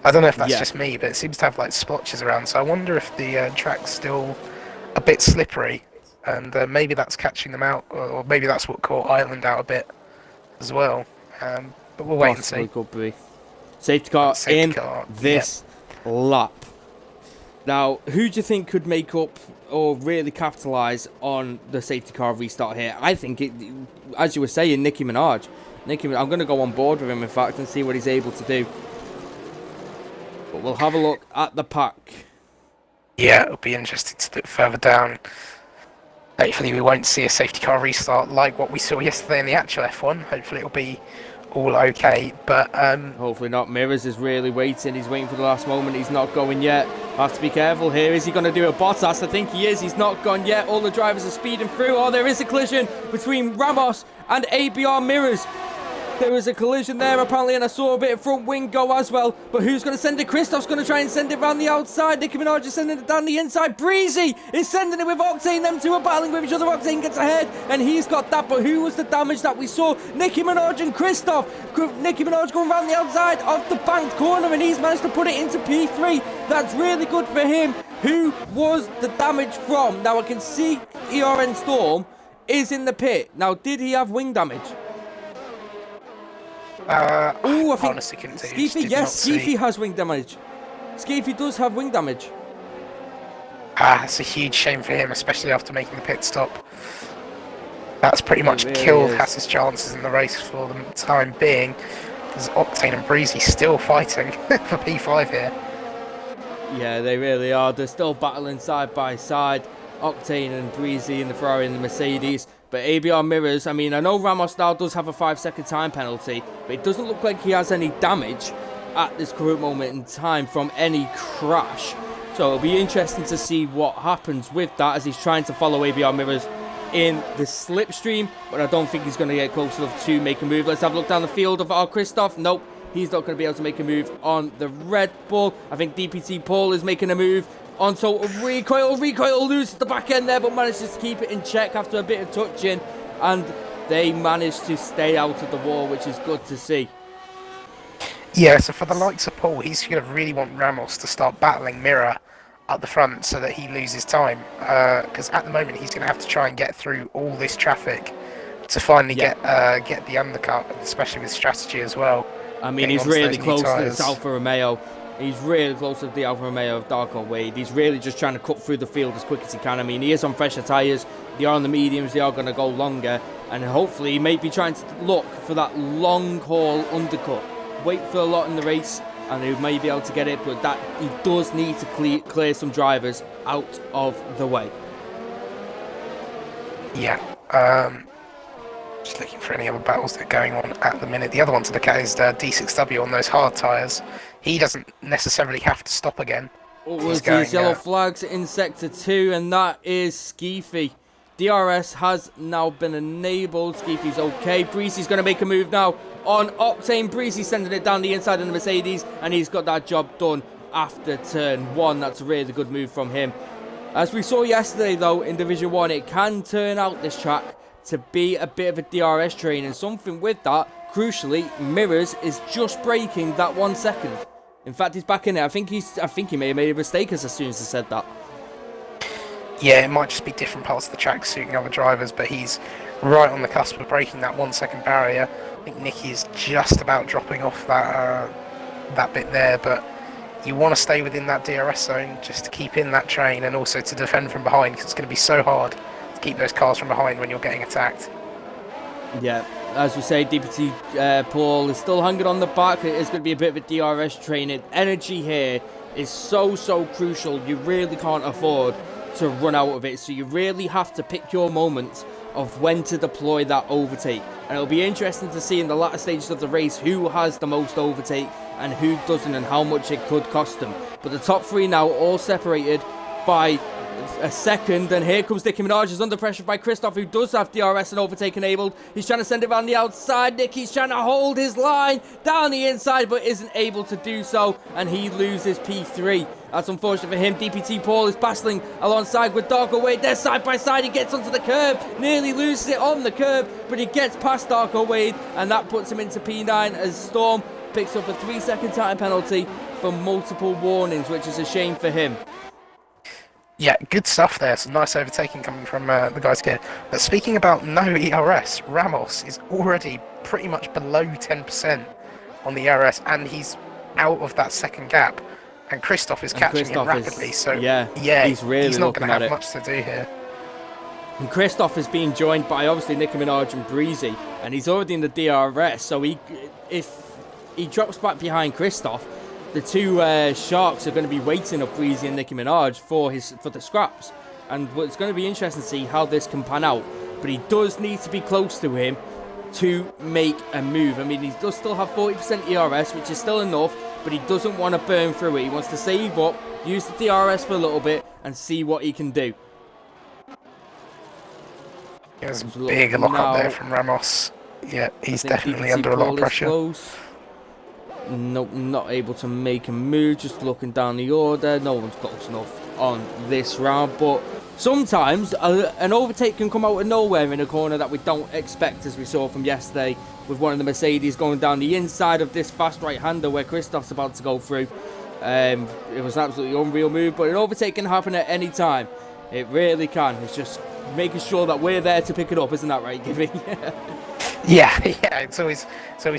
I don't know if that's just me, but it seems to have like splotches around. So I wonder if the track's still a bit slippery, and maybe that's catching them out, or maybe that's what caught Ireland out a bit as well. But we'll wait and see. Could be. Safety car in this lap. Now, who do you think could make up or really capitalise on the safety car restart here? I think, as you were saying, Nicki Minaj. I'm going to go on board with him, in fact, and see what he's able to do. But we'll have a look at the pack. Yeah, it'll be interesting to look further down. Hopefully we won't see a safety car restart like what we saw yesterday in the actual F1. Hopefully it'll be all okay, but hopefully not. Mirrors is really waiting. He's waiting for the last moment. He's not going yet. Have to be careful here. Is he going to do a Bottas? I think he is. He's not gone yet. All the drivers are speeding through. Oh, there is a collision between Ramos and ABR Mirrors. There was a collision there apparently, and I saw a bit of front wing go as well. But who's going to send it? Christoph's going to try and send it around the outside. Nicki Minaj is sending it down the inside. Breezy is sending it with Octane. Them two are battling with each other. Octane gets ahead, and he's got that. But who was the damage that we saw? Nicki Minaj and Christoph. Nicki Minaj going around the outside of the banked corner, and he's managed to put it into P3. That's really good for him. Who was the damage from? Now I can see ERN Storm is in the pit. Now, did he have wing damage? I think honestly couldn't tell you. Skeefy, yes, Skeefy has wing damage. Skeefy does have wing damage. It's a huge shame for him, especially after making the pit stop. That's pretty much killed Haas's chances in the race for the time being. There's Octane and Breezy still fighting for P5 here. Yeah, they really are. They're still battling side by side. Octane and Breezy in the Ferrari and the Mercedes. But ABR Mirrors, I mean, I know Ramos now does have a 5-second time penalty, but it doesn't look like he has any damage at this current moment in time from any crash. So it'll be interesting to see what happens with that as he's trying to follow ABR Mirrors in the slipstream, but I don't think he's going to get close enough to make a move. Let's have a look down the field of our Christoph. Nope, he's not going to be able to make a move on the Red Bull. I think DPT Paul is making a move on Total Recoil. Recoil loses the back end there, but manages to keep it in check after a bit of touching, and they managed to stay out of the wall, which is good to see. Yeah, so for the likes of Paul, he's going to really want Ramos to start battling Mirror at the front so that he loses time, because at the moment he's going to have to try and get through all this traffic to finally get the undercut, especially with strategy as well. I mean, he's really close to this Alfa Romeo. He's really close to the Alfa Romeo of Darko Wade. He's really just trying to cut through the field as quick as he can. I mean, he is on fresher tyres. They are on the mediums. They are going to go longer. And hopefully he may be trying to look for that long haul undercut. Wait for a lot in the race, and he may be able to get it. But that he does need to clear some drivers out of the way. Yeah. Just looking for any other battles that are going on at the minute. The other one to look at is D6W on those hard tyres. He doesn't necessarily have to stop again. What was these yellow flags in Sector 2, and that is Skeefy. DRS has now been enabled. Skeefy's okay. Breezy's going to make a move now on Octane. Breezy sending it down the inside of the Mercedes, and he's got that job done after turn 1. That's a really good move from him. As we saw yesterday, though, in Division 1, it can turn out this track to be a bit of a DRS train, and something with that, crucially, Mirrors is just breaking that 1 second. In fact, he's back in it. I think he may have made a mistake as soon as I said that. Yeah, it might just be different parts of the track suiting other drivers, but he's right on the cusp of breaking that 1 second barrier. I think Nicky's just about dropping off that bit there, but you want to stay within that DRS zone just to keep in that train and also to defend from behind, because it's going to be so hard to keep those cars from behind when you're getting attacked. Yeah, as we say, DPT Paul is still hanging on the back. It is going to be a bit of a DRS train. Energy here is so crucial. You really can't afford to run out of it, so you really have to pick your moments of when to deploy that overtake. And it'll be interesting to see in the latter stages of the race who has the most overtake and who doesn't, and how much it could cost them. But the top three now all separated by a second, and here comes Nicki Minaj, is under pressure by Christoph, who does have DRS and overtake enabled. He's trying to send it around the outside. Nicki's trying to hold his line down the inside, but isn't able to do so, and he loses P3. That's unfortunate for him. DPT Paul is battling alongside with Darko Wade. They're side by side. He gets onto the curb, nearly loses it on the curb, but he gets past Darko Wade, and that puts him into P9 as Storm picks up a 3-second time penalty for multiple warnings, which is a shame for him. Yeah, good stuff there. Some nice overtaking coming from the guys here. But speaking about no ERS, Ramos is already pretty much below 10% on the ERS, and he's out of that second gap. And Christoph is catching him rapidly, so yeah, he's not going to have much to do here. And Christoph is being joined by obviously Nicki Minaj and Breezy, and he's already in the DRS, so if he drops back behind Christoph, the two Sharks are going to be waiting up Breezy and Nicki Minaj for the scraps. And it's going to be interesting to see how this can pan out. But he does need to be close to him to make a move. I mean, he does still have 40% ERS, which is still enough, but he doesn't want to burn through it. He wants to save up, use the DRS for a little bit, and see what he can do. There's a big lock-up there from Ramos. Yeah, he's definitely under a lot of pressure. Close. Nope, not able to make a move, just looking down the order. No one's close enough on this round, but sometimes an overtake can come out of nowhere in a corner that we don't expect, as we saw from yesterday with one of the Mercedes going down the inside of this fast right-hander where Christoph's about to go through. It was an absolutely unreal move, but an overtake can happen at any time. It really can. It's just making sure that we're there to pick it up, isn't that right, Gibby? Yeah, it's always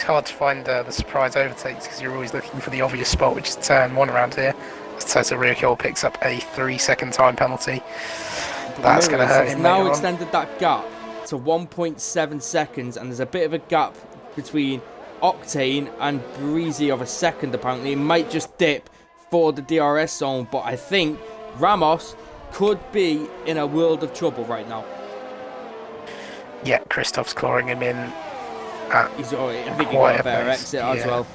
hard to find the surprise overtakes because you're always looking for the obvious spot, which is turn one around here. Toto Ryukiel picks up a 3-second time penalty. That's going to hurt him. Now extended that gap to 1.7 seconds, and there's a bit of a gap between Octane and Breezy of a second. Apparently, it might just dip for the DRS zone, but I think Ramos could be in a world of trouble right now. Yeah, Christoph's clawing him in. I think he got a better exit as well.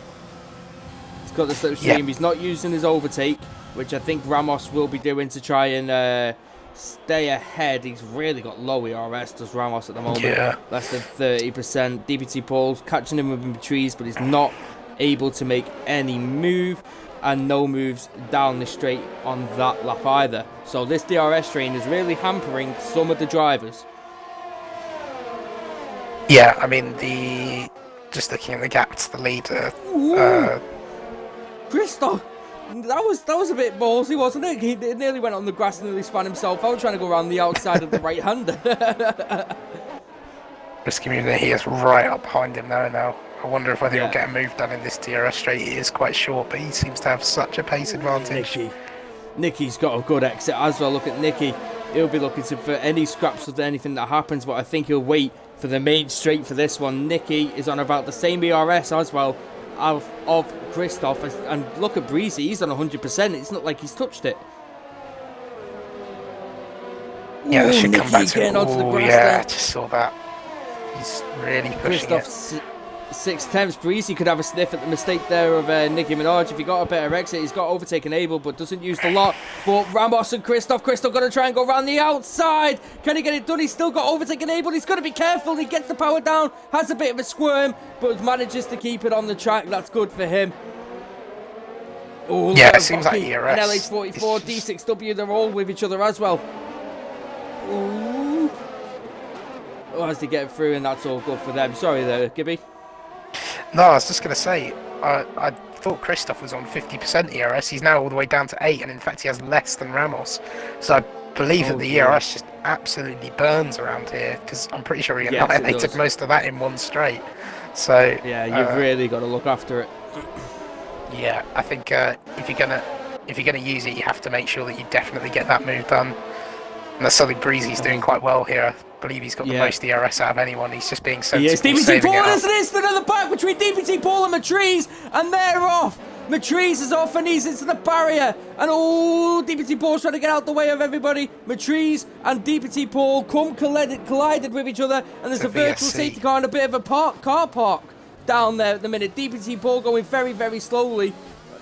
He's got this little stream. He's not using his overtake, which I think Ramos will be doing to try and stay ahead. He's really got low ERS, does Ramos at the moment. Yeah. Less than 30%. DPT Paul's catching him within the trees, but he's not able to make any move, and no moves down the straight on that lap either. So this DRS train is really hampering some of the drivers. Yeah, I mean, just looking at the gap to the leader. Christoph, that was a bit ballsy, wasn't it? He nearly went on the grass and nearly spun himself out trying to go around the outside of the right-hander. Just give me that he is right up behind him now. I wonder if whether he'll get a move done in this DRS straight. He is quite short, but he seems to have such a pace advantage. Nicky's got a good exit as well. Look at Nicky. He'll be looking for any scraps of anything that happens, but I think he'll wait for the main straight for this one. Nicky is on about the same ERS as well of Christoph, and look at Breezy, he's on 100%. It's not like he's touched it. Yeah, this should come back to him. I just saw that. He's really pushing Christoph's 6/10. Breezy could have a sniff at the mistake there of Nicki Minaj. If he got a better exit, he's got overtake enabled, but doesn't use the lot. But Ramos and Christoph going to try and go around the outside. Can he get it done? He's still got overtake enabled. He's got to be careful. He gets the power down, has a bit of a squirm, but manages to keep it on the track. That's good for him. Oh, yeah, it seems like ERS. And LH44, D6W, they're all with each other as well. Ooh. Oh, as they get through, and that's all good for them. Sorry there, Gibby. No, I was just going to say, I thought Christoph was on 50% ERS. He's now all the way down to 8, and in fact he has less than Ramos. So I believe that the ERS just absolutely burns around here, because I'm pretty sure he annihilated most of that in one straight. So yeah, you've really got to look after it. Yeah, I think if you're gonna use it, you have to make sure that you definitely get that move done. And that's something Breezy's doing quite well here. I believe he's got the most ERS out of anyone. He's just being sensible. Yes, DPT Paul, there's an instant at the back between DPT Paul and the trees, and they're off. Matrice is off and he's into the barrier. And DPT Paul's trying to get out the way of everybody. Matrice and DPT Paul collided with each other. And there's a virtual safety car and a bit of a car park down there at the minute. DPT Paul going very, very slowly.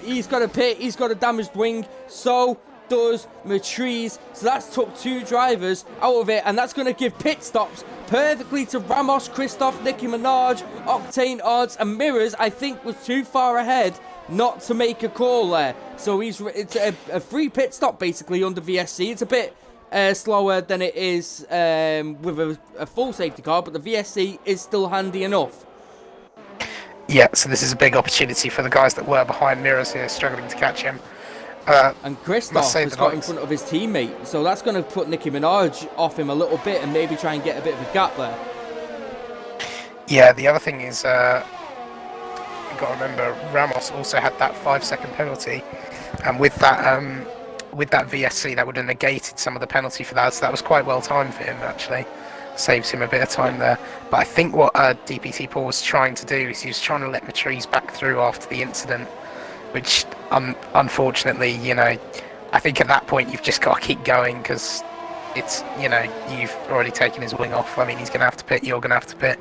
He's got a pit. He's got a damaged wing. So does Matrice. So that's took 2 drivers out of it. And that's going to give pit stops perfectly to Ramos, Christoph, Nicki Minaj, Octane, Arts, and Mirrors. I think was too far ahead not to make a call there. So it's a free pit stop basically under VSC. It's a bit slower than it is with a full safety car, but the VSC is still handy enough. Yeah, so this is a big opportunity for the guys that were behind Mirrors here, struggling to catch him. And Christoph has got in front of his teammate, so that's going to put Nicki Minaj off him a little bit and maybe try and get a bit of a gap there. Yeah, the other thing is, you've got to remember, Ramos also had that 5-second penalty, and with that VSC, that would have negated some of the penalty for that, so that was quite well timed for him, actually. Saves him a bit of time there. But I think what DPT Paul was trying to do is he was trying to let Matrice back through after the incident, which unfortunately, you know, I think at that point you've just got to keep going because it's, you know, you've already taken his wing off. I mean, he's going to have to pit, you're going to have to pit.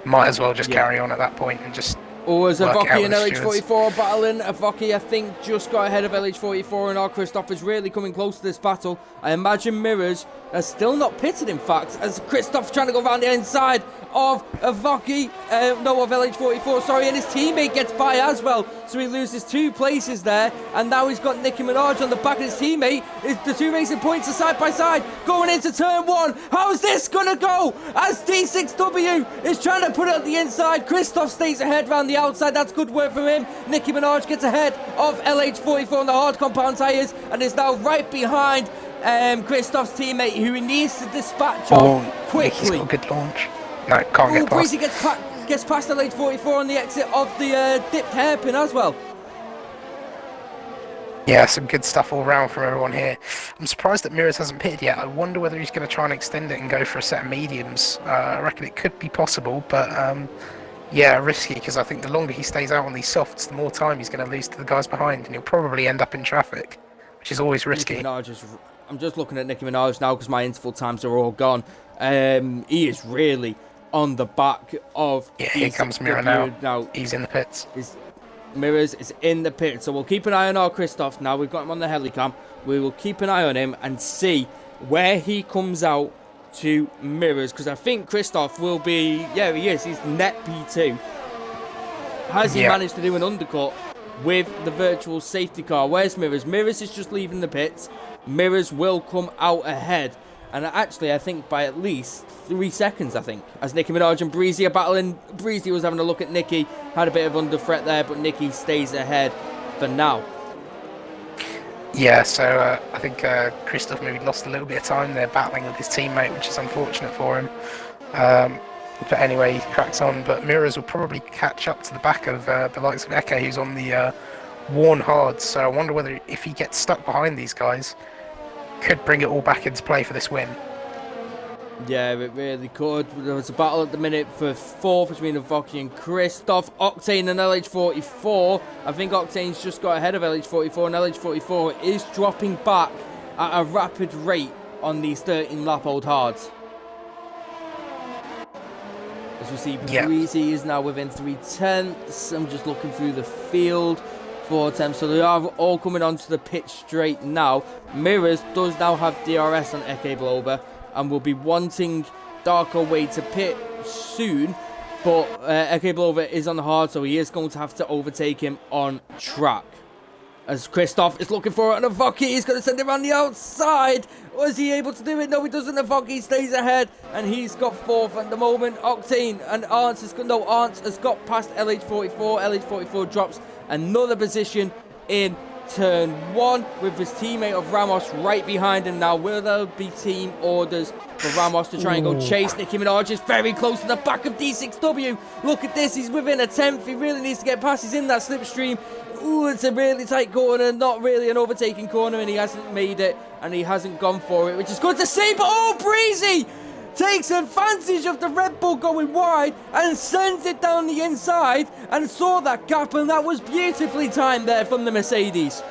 Might as well just carry on at that point and just as Avoki and LH44 battling. Avoki, I think, just got ahead of LH44, and our Christoph is really coming close to this battle. I imagine Mirrors are still not pitted, in fact, as Christoph's trying to go around the inside of Avoki, of LH44, sorry, and his teammate gets by as well, so he loses 2 places there, and now he's got Nicki Minaj on the back of his teammate. The 2 racing points are side by side, going into turn 1. How's this gonna go? As D6W is trying to put it on the inside, Christoph stays ahead round the outside. That's good work from him. Nicki Minaj gets ahead of LH44 on the hard compound tyres and is now right behind Christoph's teammate, who he needs to dispatch on quickly. He's got a good launch. No, can't get past. Breezy gets past LH44 on the exit of the dipped hairpin as well. Yeah, some good stuff all round from everyone here. I'm surprised that Mirrors hasn't pitted yet. I wonder whether he's going to try and extend it and go for a set of mediums. I reckon it could be possible, but yeah, risky, because I think the longer he stays out on these softs, the more time he's going to lose to the guys behind, and he'll probably end up in traffic, which is always risky. I'm just looking at Nicki Minaj now because my interval times are all gone. He is really on the back of... Yeah, here comes Mirror now. He's in the pits. Mirrors is in the pit, so we'll keep an eye on our Christoph now. We've got him on the helicam. We will keep an eye on him and see where he comes out to Mirrors, because I think Christoph will be... Yeah, he is. He's net P2. Has he managed to do an undercut with the virtual safety car? Where's Mirrors? Mirrors is just leaving the pits. Mirrors will come out ahead, and actually I think by at least 3 seconds, I think, as Nicki Minaj and Breezy are battling. Breezy was having a look at Nicki, had a bit of under threat there, but Nicki stays ahead for now. Yeah, so I think Christoph maybe lost a little bit of time there battling with his teammate, which is unfortunate for him. But anyway, he cracks on, but Mirrors will probably catch up to the back of the likes of Eke, who's on the worn hard, so I wonder whether if he gets stuck behind these guys, could bring it all back into play for this win. Yeah, it really could. There was a battle at the minute for 4th between Avoki and Christoph. Octane and LH44. I think Octane's just got ahead of LH44, and LH44 is dropping back at a rapid rate on these 13-lap old hards. As we see, Breezy is now within 3/10. I'm just looking through the field. 4 attempts, so they are all coming onto the pitch straight now. Mirrors does now have DRS on Eke Blober and will be wanting darker way to pit soon, but Eke Blober is on the hard, so he is going to have to overtake him on track. As Christoph is looking for it, and Avoki is going to send him around the outside. Was he able to do it? No, he doesn't. Avoki stays ahead, and he's got 4th at the moment. Octane and Arndt has got past LH44. LH44 drops another position in turn 1 with his teammate of Ramos right behind him now. Will there be team orders for Ramos to try and go chase Nicki Minaj? Is very close to the back of D6W. Look at this, he's within a 10th. He really needs to get past. He's in that slipstream. Ooh, it's a really tight corner, not really an overtaking corner, and he hasn't made it, and he hasn't gone for it, which is good to see. But Breezy takes advantage of the Red Bull going wide and sends it down the inside and saw that gap, and that was beautifully timed there from the Mercedes.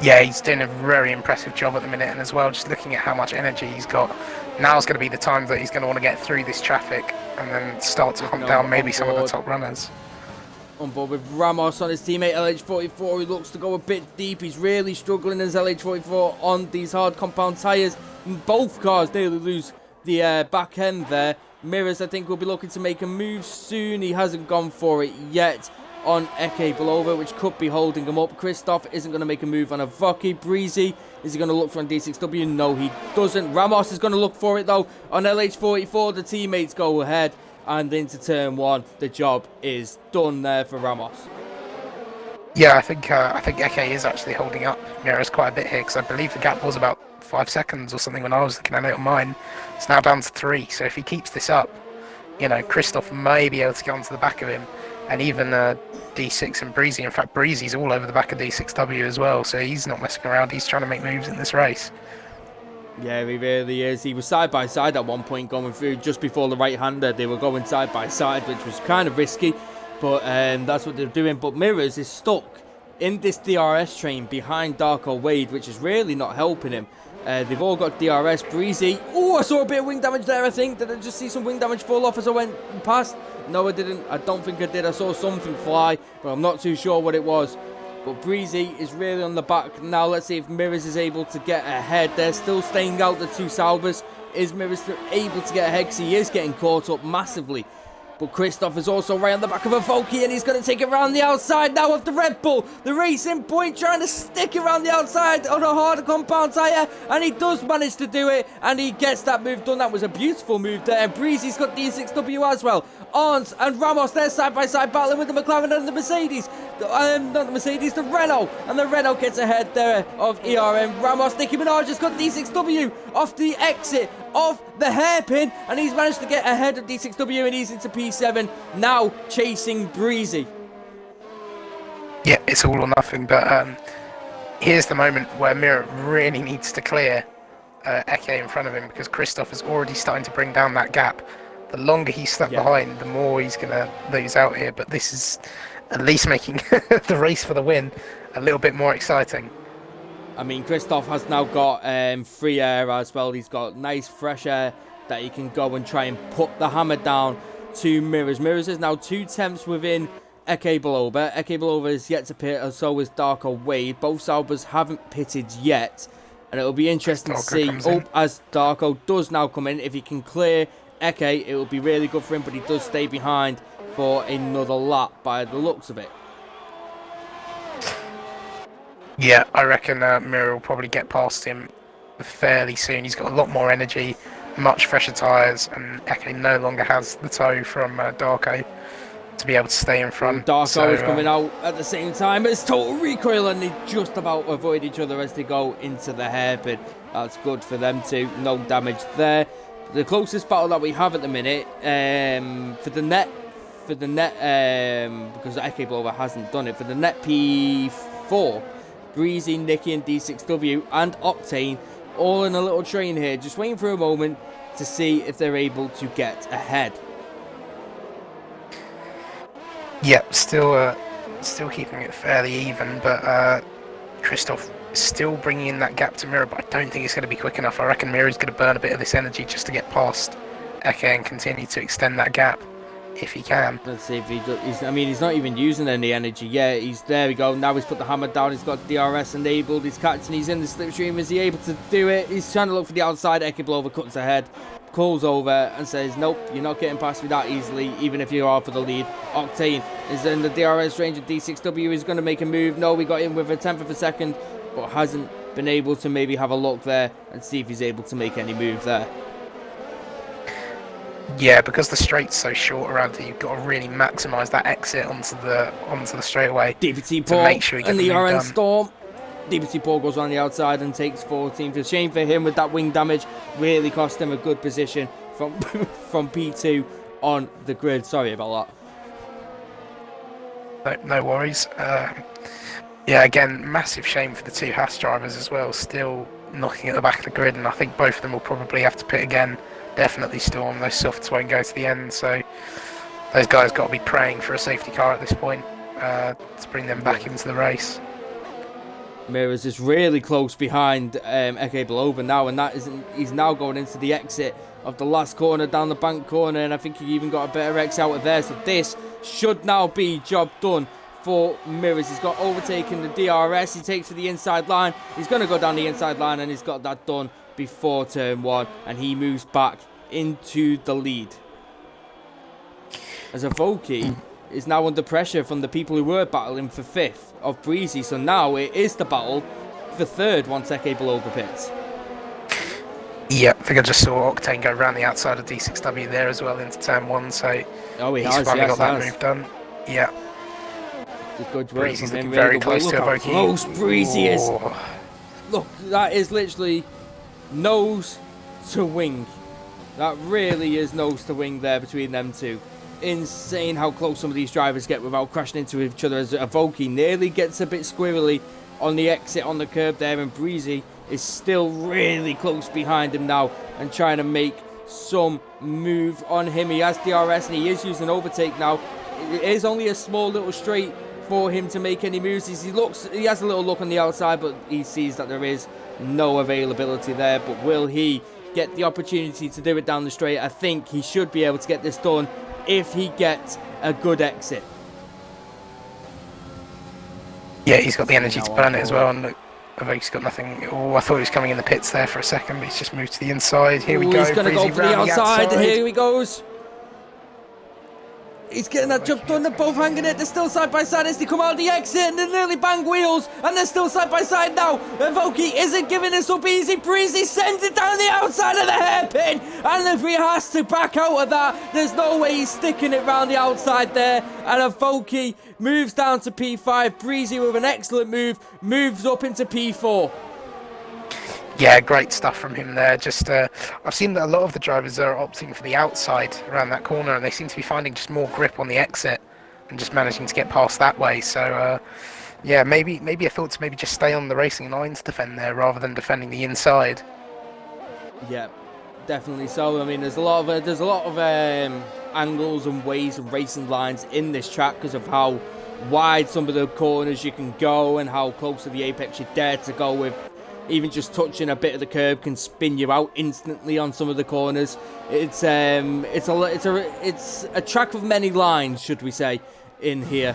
Yeah, he's doing a very impressive job at the minute, and as well, just looking at how much energy he's got, now's going to be the time that he's going to want to get through this traffic and then start to hunt down maybe some of the top runners. On board with Ramos on his teammate LH44, who looks to go a bit deep. He's really struggling as LH44 on these hard compound tyres. Both cars nearly lose the back end there. Mirrors, I think, will be looking to make a move soon. He hasn't gone for it yet on Eke Belova, which could be holding him up. Christoph isn't going to make a move on a Voki. Breezy, is he going to look for a D6W? No, he doesn't. Ramos is going to look for it, though. On LH44, the teammates go ahead. And into turn 1, the job is done there for Ramos. Yeah, I think Eke is actually holding up Mirrors quite a bit here, because I believe the gap was about 5 seconds or something when I was looking at it on mine. It's now down to 3, so if he keeps this up, you know, Christoph may be able to get onto the back of him, and even D6 and Breezy. In fact, Breezy's all over the back of D6W as well, so he's not messing around. He's trying to make moves in this race. Yeah, he really is. He was side by side at one point going through just before the right-hander. They were going side by side, which was kind of risky, but that's what they're doing. But Mirrors is stuck in this DRS train behind Darko Wade, which is really not helping him. They've all got DRS. Breezy. Oh, I saw a bit of wing damage there, I think. Did I just see some wing damage fall off as I went past? No, I didn't. I don't think I did. I saw something fly, but I'm not too sure what it was. But Breezy is really on the back now. Let's see if Mirrors is able to get ahead. They're still staying out, the two Saubers. Is Mirrors still able to get ahead? Because he is getting caught up massively. But Christoph is also right on the back of a Volky, and he's going to take it around the outside now of the Red Bull. The Racing Point trying to stick around the outside on a harder compound tyre, and he does manage to do it, and he gets that move done. That was a beautiful move there, and Breezy's got D6W as well. Arns and Ramos, they're side by side battling with the McLaren and the Mercedes. Not the Mercedes, the Renault, and the Renault gets ahead there of ERN. Ramos, Nicki Minaj has got D6W off the exit of the hairpin, and he's managed to get ahead of D6W, and he's into P7 now, chasing Breezy. Yeah, it's all or nothing, but here's the moment where Mirror really needs to clear Eke in front of him, because Christoph is already starting to bring down that gap. The longer he's stuck behind, the more he's going to lose out here, but this is at least making the race for the win a little bit more exciting. I mean, Christoph has now got free air as well. He's got nice fresh air that he can go and try and put the hammer down to Mirrors. Mirrors is now 2 tenths within Eke Belova. Eke Belova is yet to pit, and so is Darko Wade. Both Saubers haven't pitted yet, and it'll be interesting to see. As Darko does now come in, if he can clear Eke, it will be really good for him, but he does stay behind for another lap by the looks of it. Yeah, I reckon Mirror will probably get past him fairly soon. He's got a lot more energy, much fresher tyres, and Eke no longer has the toe from Darko to be able to stay in front. Darko is coming out at the same time as Total Recoil, and they just about avoid each other as they go into the hairpin. That's good for them too. No damage there. The closest battle that we have at the minute for the net, because Eke Belova hasn't done it, for the net P4, Breezy, Nicky and D6W and Octane all in a little train here, just waiting for a moment to see if they're able to get ahead. Yep, still keeping it fairly even, but Christoph still bringing in that gap to Mirror, but I don't think it's going to be quick enough. I reckon Mirror's going to burn a bit of this energy just to get past Eke and continue to extend that gap if he can. Let's see if he does. I mean, he's not even using any energy yet. There we go. Now he's put the hammer down. He's got DRS enabled. He's catching. He's in the slipstream. Is he able to do it? He's trying to look for the outside. Eke Belova cuts ahead, calls over and says, nope, you're not getting past me that easily, even if you are for the lead. Octane is in the DRS range of D6W. Is going to make a move. No, we got in with a tenth of a second, but hasn't been able to maybe have a look there and see if he's able to make any move there. Yeah, because the straight's so short around here, you've got to really maximise that exit onto the straightaway DPT to Paul make sure you get and the the move ERN done. Storm. DPT Paul goes on the outside and takes 14th. It's a shame for him with that wing damage. Really cost him a good position from from P2 on the grid. Sorry about that. No worries. Yeah, again, massive shame for the two Haas drivers as well, still knocking at the back of the grid, and I think both of them will probably have to pit again definitely Storm. Those softs won't go to the end, so those guys got to be praying for a safety car at this point to bring them back into the race. Mirrors is really close behind Eke Beloba now, and he's now going into the exit of the last corner down the bank corner, and I think he even got a better X out of there. So this should now be job done for Mirrors. He's got overtaken the DRS. He takes to the inside line. He's going to go down the inside line, and he's got that done before turn 1, and he moves back into the lead. As Avoki is now under pressure from the people who were battling for 5th of Breezy, so now it is the battle for 3rd once Eke Beloba pits. Yeah, I think I just saw Octane go around the outside of D6W there as well into turn 1, so he's finally got that move done. Yeah. Good work Breezy's from him. very Really close to how Avoki. close Breezy is. Look, that is literally nose to wing. That really is nose to wing there between them two. Insane how close some of these drivers get without crashing into each other, as Avoki nearly gets a bit squirrely on the exit on the curb there, and Breezy is still really close behind him now and trying to make some move on him. He has DRS and he is using overtake now. It is only a small little straight for him to make any moves. He has a little look on the outside, but he sees that there is no availability there. But will he get the opportunity to do it down the straight? I think he should be able to get this done if he gets a good exit. Yeah, he's got the energy to burn it as well, and look, Avoki's got nothing. Oh, I thought he was coming in the pits there for a second, but he's just moved to the inside. Here we go. He's going to go for the outside. Here he goes. He's getting that job done. They're both hanging it. They're still side by side as they come out of the exit, and they nearly bang wheels, and they're still side by side now. Avoki isn't giving this up easy. Breezy sends it down the outside of the hairpin, and if he has to back out of that, there's no way he's sticking it round the outside there. And Avoki moves down to P5. Breezy with an excellent move moves up into P4. Yeah, great stuff from him there. Just I've seen that a lot of the drivers are opting for the outside around that corner, and they seem to be finding just more grip on the exit and just managing to get past that way. So yeah, maybe a thought to maybe just stay on the racing line to defend there rather than defending the inside. Yeah, definitely so. I mean, there's a lot of angles and ways and racing lines in this track because of how wide some of the corners you can go and how close to the apex you dare to go with. Even just touching a bit of the curb can spin you out instantly on some of the corners. It's a track of many lines, should we say, in here.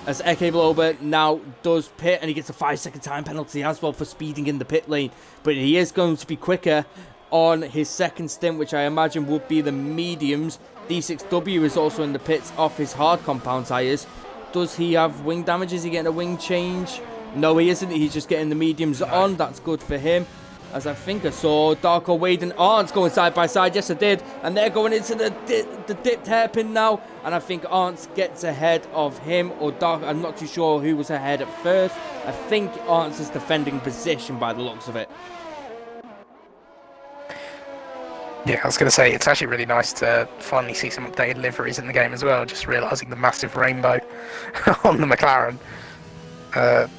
As Eke Beloba now does pit, and he gets a 5-second time penalty as well for speeding in the pit lane. But he is going to be quicker on his second stint, which I imagine would be the mediums. D6W is also in the pits off his hard compound tyres. Does he have wing damage? Is he getting a wing change? No, he isn't. He's just getting the mediums on. That's good for him. As I think I saw Darko Wade and Arntz going side by side. Yes, I did. And they're going into the dipped hairpin now. And I think Arntz gets ahead of him or Darko. I'm not too sure who was ahead at first. I think Arntz is defending position by the looks of it. Yeah, I was going to say, it's actually really nice to finally see some updated liveries in the game as well. Just realising the massive rainbow on the McLaren.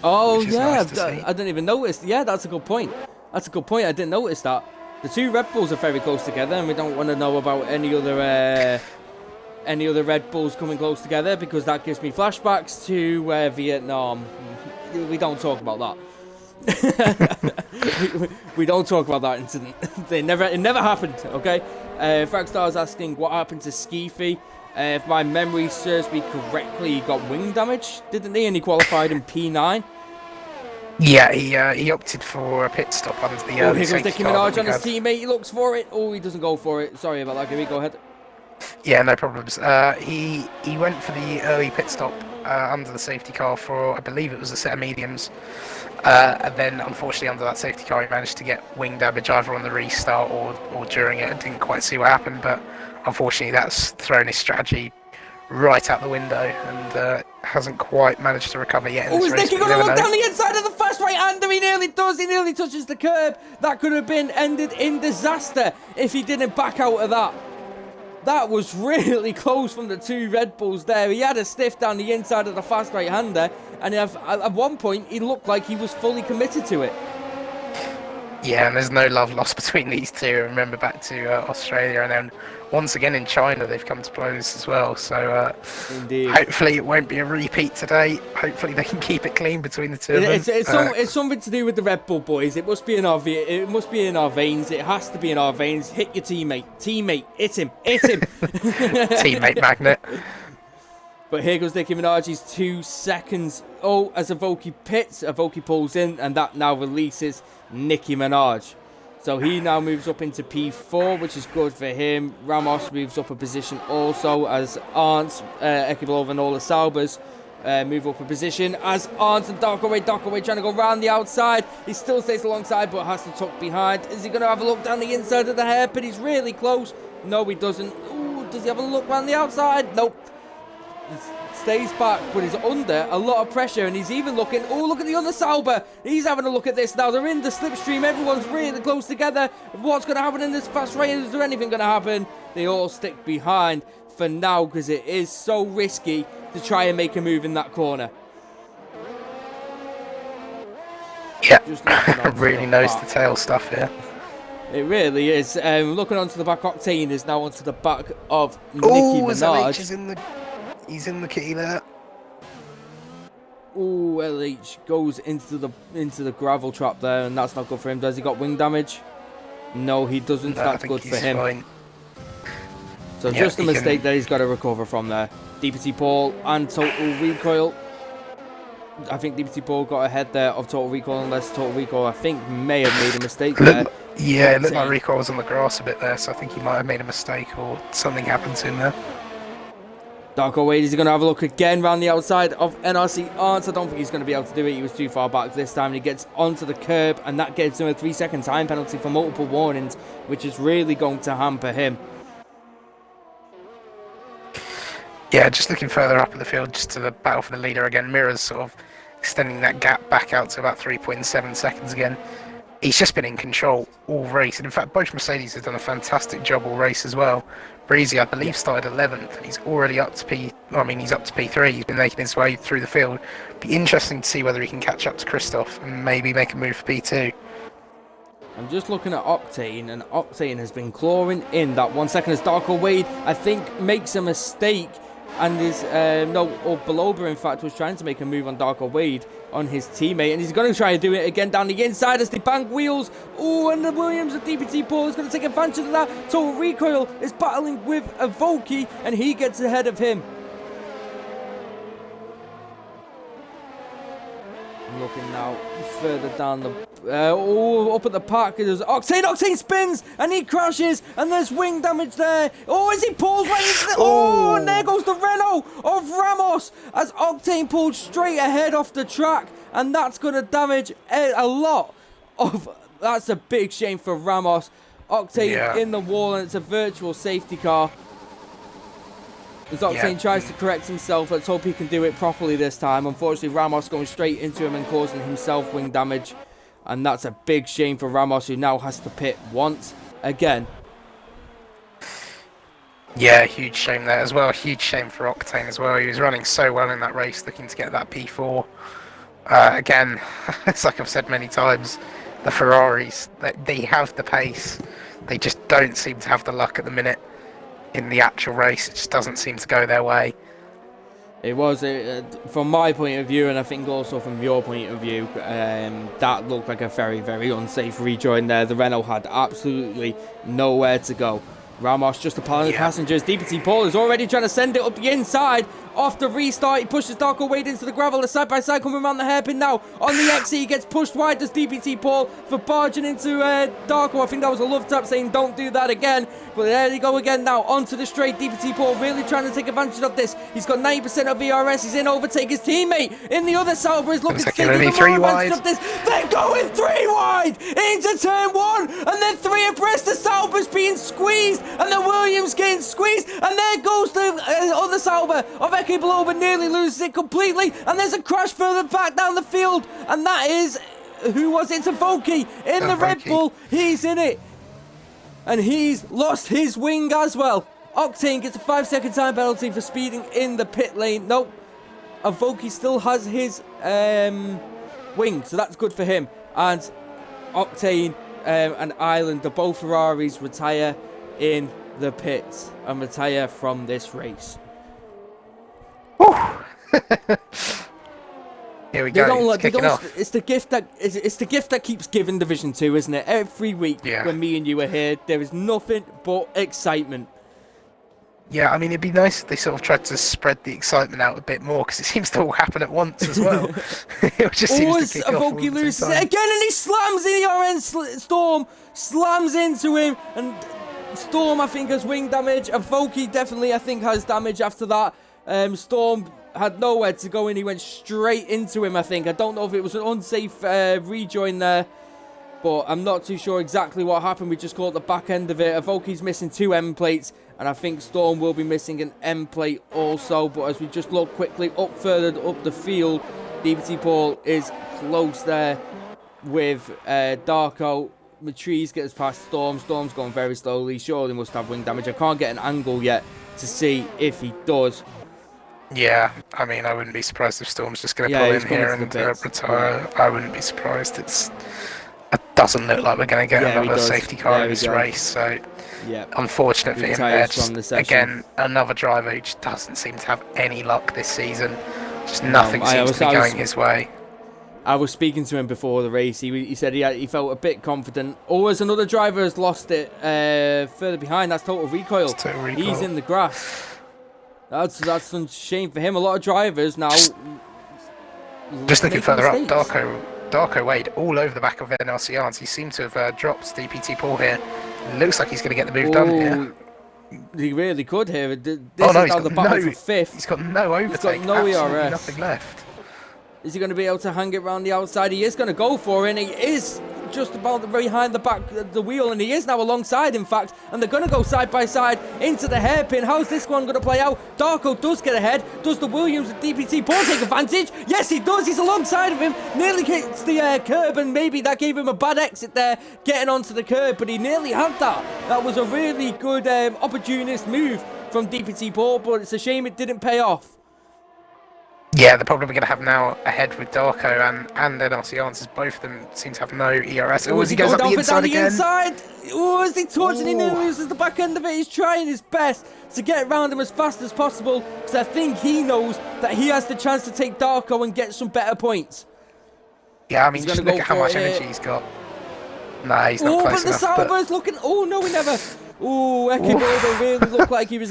Oh yeah, nice I didn't even notice. Yeah, that's a good point. I didn't notice that. The two Red Bulls are very close together, and we don't want to know about any other Red Bulls coming close together because that gives me flashbacks to Vietnam. We don't talk about that. we don't talk about that incident. It never happened. Okay. Fragstar is asking what happened to Skeefy. If my memory serves me correctly, he got wing damage, didn't he? And he qualified in P9. Yeah, he opted for a pit stop under the early here goes safety Nicki car Minaj on his teammate. He looks for it. Oh, he doesn't go for it. Sorry about that. Can we go ahead? Yeah, no problems. He went for the early pit stop under the safety car for, I believe it was a set of mediums. And then, unfortunately, under that safety car, he managed to get wing damage either on the restart or during it. I didn't quite see what happened, but unfortunately, that's thrown his strategy right out the window and hasn't quite managed to recover yet. Oh, is Nicky going to look down the inside of the fast right-hander? He nearly does. He nearly touches the curb. That could have been ended in disaster if he didn't back out of that. That was really close from the two Red Bulls there. He had a sniff down the inside of the fast right-hander, and at one point, he looked like he was fully committed to it. Yeah, and there's no love lost between these two. Remember back to Australia, and then once again in China, they've come to blows as well. So Indeed. hopefully it won't be a repeat today. Hopefully they can keep it clean between the two of them. It's something to do with the Red Bull boys. It must be in our it must be in our veins. It has to be in our veins. Hit your teammate, hit him. Teammate magnet. But here goes Nicki Minaj. He's 2 seconds. Oh, as Avoki pits, Avoki pulls in, and that now releases Nicki Minaj. So he now moves up into P4, which is good for him. Ramos moves up a position also as Arndt, Ekibolov and Ola Saubers move up a position as Arndt and Darkaway trying to go round the outside. He still stays alongside but has to tuck behind. Is he going to have a look down the inside of the hairpin? He's really close. No, he doesn't. Ooh, does he have a look round the outside? Nope. Stays back, but he's under a lot of pressure, and he's even looking. Oh, look at the other Sauber. He's having a look at this now. They're in the slipstream. Everyone's really close together. What's going to happen in this fast race? Is there anything going to happen? They all stick behind for now because it is so risky to try and make a move in that corner. Yeah, really knows the tail stuff here. It really is. Looking onto the back, Octane is now onto the back of Nicki Minaj. He's in the kitty there. Ooh, LH goes into the gravel trap there, and that's not good for him. Does he got wing damage? No, he doesn't. No, that's good for him. Fine. So yeah, just a mistake that he's got to recover from there. DPT Paul and Total Recoil. I think DPT Paul got ahead there of Total Recoil, unless Total Recoil, I think, may have made a mistake there. Yeah, it looked like Recoil was on the grass a bit there, so I think he might have made a mistake or something happened to him there. Darko Wade is going to have a look again round the outside of NRC Arndt. I don't think he's going to be able to do it. He was too far back this time. He gets onto the curb, and that gives him a 3-second time penalty for multiple warnings, which is really going to hamper him. Yeah, just looking further up in the field, just to the battle for the leader again. Mirror's sort of extending that gap back out to about 3.7 seconds again. He's just been in control all race, and in fact both Mercedes have done a fantastic job all race as well. Breezy, I believe, started 11th, and he's already up to he's up to P3. He's been making his way through the field. Be interesting to see whether he can catch up to Christoph and maybe make a move for P2. I'm just looking at Octane, and Octane has been clawing in that 1 second as Darko Wade, I think, makes a mistake. And is Beloba in fact was trying to make a move on Darko Wade on his teammate, and he's going to try and do it again down the inside as they bank wheels. Oh, and the Williams of DPT Paul is going to take advantage of that. Total Recoil is battling with Avoki, and he gets ahead of him. Looking now further down the up at the park, there's Octane spins and he crashes, and there's wing damage there. Oh, as he pulls right into the and there goes the Renault of Ramos as Octane pulled straight ahead off the track, and that's going to damage a lot of. That's a big shame for Ramos. Octane in the wall, and it's a virtual safety car. As Octane tries to correct himself, let's hope he can do it properly this time. Unfortunately, Ramos going straight into him and causing himself wing damage. And that's a big shame for Ramos, who now has to pit once again. Yeah, huge shame there as well. Huge shame for Octane as well. He was running so well in that race, looking to get that P4. Again, it's like I've said many times, the Ferraris, they have the pace. They just don't seem to have the luck at the minute. In the actual race, it just doesn't seem to go their way. It was, from my point of view, and I think also from your point of view, that looked like a very, very unsafe rejoin there. The Renault had absolutely nowhere to go. Ramos just a pile of passengers. DPT Paul is already trying to send it up the inside. Off the restart, he pushes Darko Wade into the gravel. The side-by-side coming around the hairpin now. On the exit, he gets pushed wide, does DPT Paul, for barging into Darko. I think that was a love tap saying don't do that again. But there they go again now, onto the straight. DPT Paul really trying to take advantage of this. He's got 90% of ERS. He's in overtake his teammate in the other Sauber is looking to take more advantage of this. They're going 3 wide into turn 1, and then 3 abreast. The Sauber's being squeezed, and the Williams getting squeezed, and there goes the other Sauber of Eki Beloba, nearly loses it completely, and there's a crash further back down the field, and that is, who was it? It's Avoki in the Red Bull. He's in it, and he's lost his wing as well. Octane gets a 5-second time penalty for speeding in the pit lane. Nope, Avoki still has his wing, so that's good for him, and Octane and Ireland, the both Ferraris retire in the pits and retire from this race. Here we go. It's the gift that keeps giving Division 2, isn't it? Every week when me and you are here, there is nothing but excitement. Yeah, I mean, it'd be nice if they sort of tried to spread the excitement out a bit more, because it seems to all happen at once as well. It just seems to kick off. Avoki loses it again, and he slams in the ERN. Storm slams into him, and Storm, I think, has wing damage. Avoki definitely, I think, has damage after that. Storm had nowhere to go, and he went straight into him, I think. I don't know if it was an unsafe rejoin there, but I'm not too sure exactly what happened. We just caught the back end of it. Avoki's missing 2 M plates, and I think Storm will be missing an M plate also. But as we just look quickly further up the field, DPT Paul is close there with Darko. Matrice gets past Storm. Storm's going very slowly. Surely must have wing damage. I can't get an angle yet to see if he does. Yeah, I mean, I wouldn't be surprised if Storm's just going to pull in here and retire. I wouldn't be surprised. It doesn't look like we're going to get another safety car in this race, so unfortunate for him there. Just, again, another driver who just doesn't seem to have any luck this season. Just nothing seems to be going his way. I was speaking to him before the race. He said he felt a bit confident. As another driver has lost it further behind. That's Total Recoil. He's in the grass. That's a shame for him. A lot of drivers now. Just looking further up, Darko Wade all over the back of NRC Arns. He seemed to have dropped DPT Paul here. Looks like he's going to get the move done here. He really could here. This is now the battle for 5th. He's got no overtake. He's got no ERS. Nothing left. Is he going to be able to hang it around the outside? He is going to go for it, and he is just about behind the wheel, and he is now alongside, in fact, and they're going to go side by side into the hairpin. How's this one going to play out? Darko does get ahead. Does the Williams and DPT Paul take advantage? Yes, he does. He's alongside of him. Nearly hits the curb, and maybe that gave him a bad exit there, getting onto the curb, but he nearly had that. That was a really good opportunist move from DPT Paul, but it's a shame it didn't pay off. Yeah, the problem we're going to have now ahead with Darko and NRC Arns is both of them seem to have no ERS. As he goes up the inside again. As he touches, he nearly loses the back end of it. He's trying his best to get around him as fast as possible, because I think he knows that he has the chance to take Darko and get some better points. Yeah, I mean, just look at how much energy he's got. Nah, he's not close enough. But the Sauber's looking... no, he never... Ekibodo really looked like he was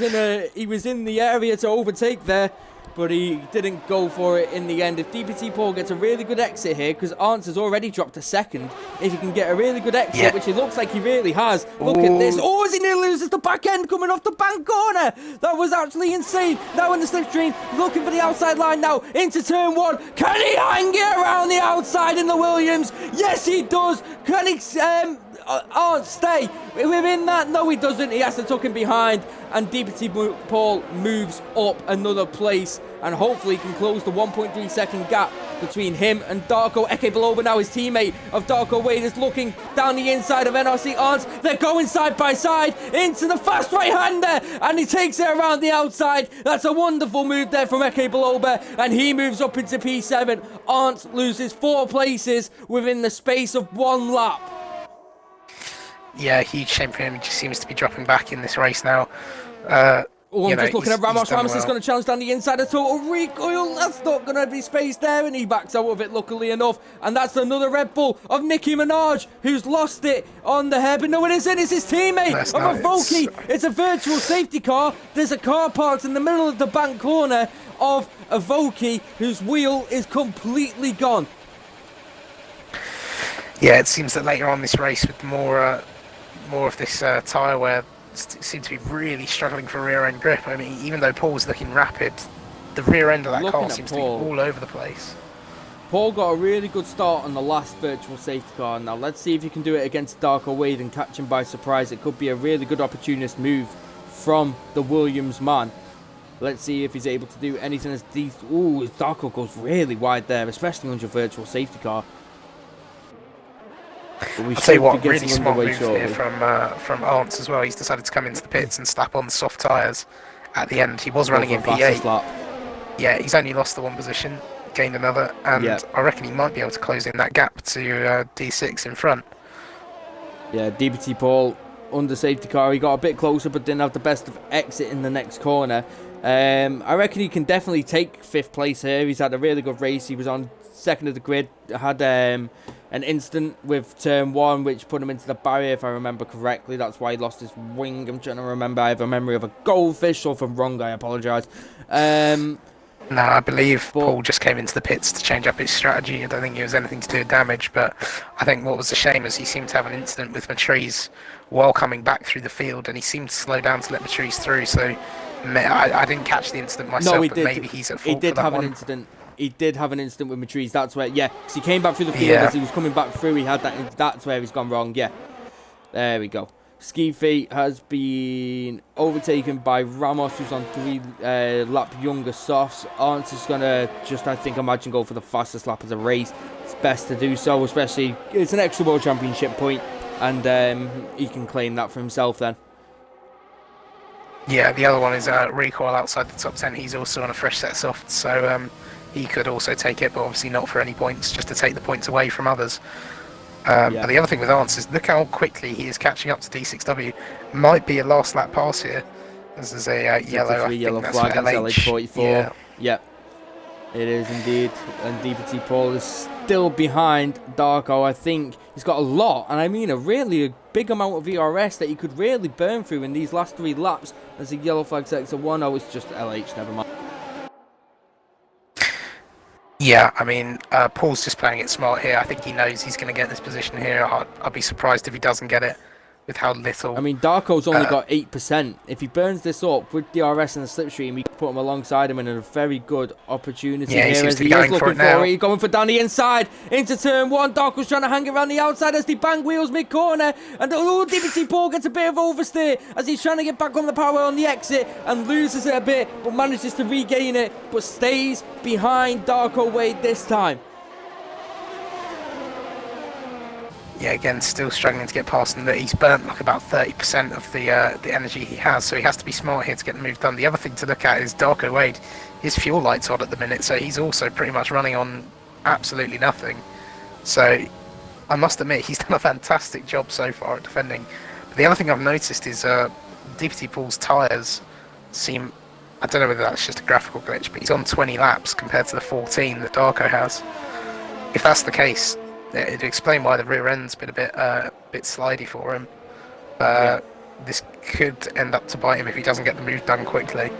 in the area to overtake there, but he didn't go for it in the end. If DPT Paul gets a really good exit here, because Arns has already dropped a second, if he can get a really good exit, which it looks like he really has, look at this. As he nearly loses the back end coming off the bank corner. That was actually insane. Now in the slipstream, looking for the outside line now, into turn 1. Can he hang it around the outside in the Williams? Yes, he does. Can he... stay within that? No, he doesn't. He has to tuck him behind, and DPT Paul moves up another place, and hopefully can close the 1.3 second gap between him and Darko. Eke Beloba now, his teammate of Darko Wade, is looking down the inside of NRC Arns. They're going side by side into the fast right-hander, and he takes it around the outside. That's a wonderful move there from Eke Beloba, and he moves up into P7. Arns loses 4 places within the space of 1 lap. Yeah, huge shame for him. He just seems to be dropping back in this race now. I'm just looking at Ramos. Ramos is going to challenge down the inside of Total Recoil. That's not going to be space there, and he backs out of it, luckily enough. And that's another Red Bull of Nicki Minaj, who's lost it on the hairpin. No, it isn't. It's his teammate of Avoki. It's a virtual safety car. There's a car parked in the middle of the bank corner of Avoki, whose wheel is completely gone. Yeah, it seems that later on this race, with more of this tyre wear, seem to be really struggling for rear end grip. I mean, even though Paul's looking rapid, the rear end of that car seems to be all over the place. Paul got a really good start on the last virtual safety car. Now let's see if he can do it against Darko Wade and catch him by surprise. It could be a really good opportunist move from the Williams man. Let's see if he's able to do anything as these. Darko goes really wide there, especially on your virtual safety car. I'll tell you what, really smart move here from Arns as well. He's decided to come into the pits and slap on the soft tyres at the end. He was running in P8. Yeah, he's only lost the 1 position, gained another, and I reckon he might be able to close in that gap to D6 in front. Yeah, DPT Paul under safety car. He got a bit closer, but didn't have the best of exit in the next corner. I reckon he can definitely take 5th place here. He's had a really good race. He was on 2nd of the grid. Had an incident with turn 1, which put him into the barrier, if I remember correctly. That's why he lost his wing. I'm trying to remember. I have a memory of a goldfish, so if I'm wrong, I apologise. No, I believe Paul just came into the pits to change up his strategy. I don't think it was anything to do with damage, but I think what was a shame is he seemed to have an incident with Matrice while coming back through the field, and he seemed to slow down to let Matrice through, so I didn't catch the incident myself, no, he but did. Maybe he's at fault He did for that have one. an incident. He did have an incident with Matrice. That's where, yeah, because he came back through the field as he was coming back through. He had that. That's where he's gone wrong. Yeah, there we go. Ski Feet has been overtaken by Ramos, who's on 3 lap younger softs. Arndt is going to just, I think, imagine go for the fastest lap of the race. It's best to do so, especially it's an extra World Championship point, and he can claim that for himself then. Yeah, the other one is Recoil outside the top 10. He's also on a fresh set of softs, so he could also take it, but obviously not for any points, just to take the points away from others. But the other thing with Arndt is look how quickly he is catching up to D6W. Might be a last lap pass here. This is a yellow. I think yellow that's flag for LH. LH44. Yeah, it is indeed. And DPT Paul is still behind Darko. I think he's got a lot, and I mean a big amount of ERS that he could really burn through in these last 3 laps. There's a yellow flag sector 1. Oh, it's just LH. Never mind. Yeah, I mean, Paul's just playing it smart here. I think he knows he's going to get this position here. I'll be surprised if he doesn't get it with how little. I mean, Darko's only got 8%. If he burns this up with DRS and the slipstream, we can put him alongside him in a very good opportunity yeah, here. he seems As to be he is going looking for it now. He's going for down the inside into turn 1. Darko's trying to hang it around the outside as the bang wheels mid-corner. And DPT Paul gets a bit of oversteer as he's trying to get back on the power on the exit and loses it a bit, but manages to regain it, but stays behind Darko Wade this time. Yeah, again, still struggling to get past him. That he's burnt like about 30% of the energy he has, so he has to be smart here to get the move done. The other thing to look at is Darko Wade. His fuel light's on at the minute, so he's also pretty much running on absolutely nothing. So I must admit, he's done a fantastic job so far at defending. But the other thing I've noticed is DPT Paul's tyres seem... I don't know whether that's just a graphical glitch, but he's on 20 laps compared to the 14 that Darko has. If that's the case, it'd explain why the rear end's been a bit slidey for him. This could end up to bite him if he doesn't get the move done quickly.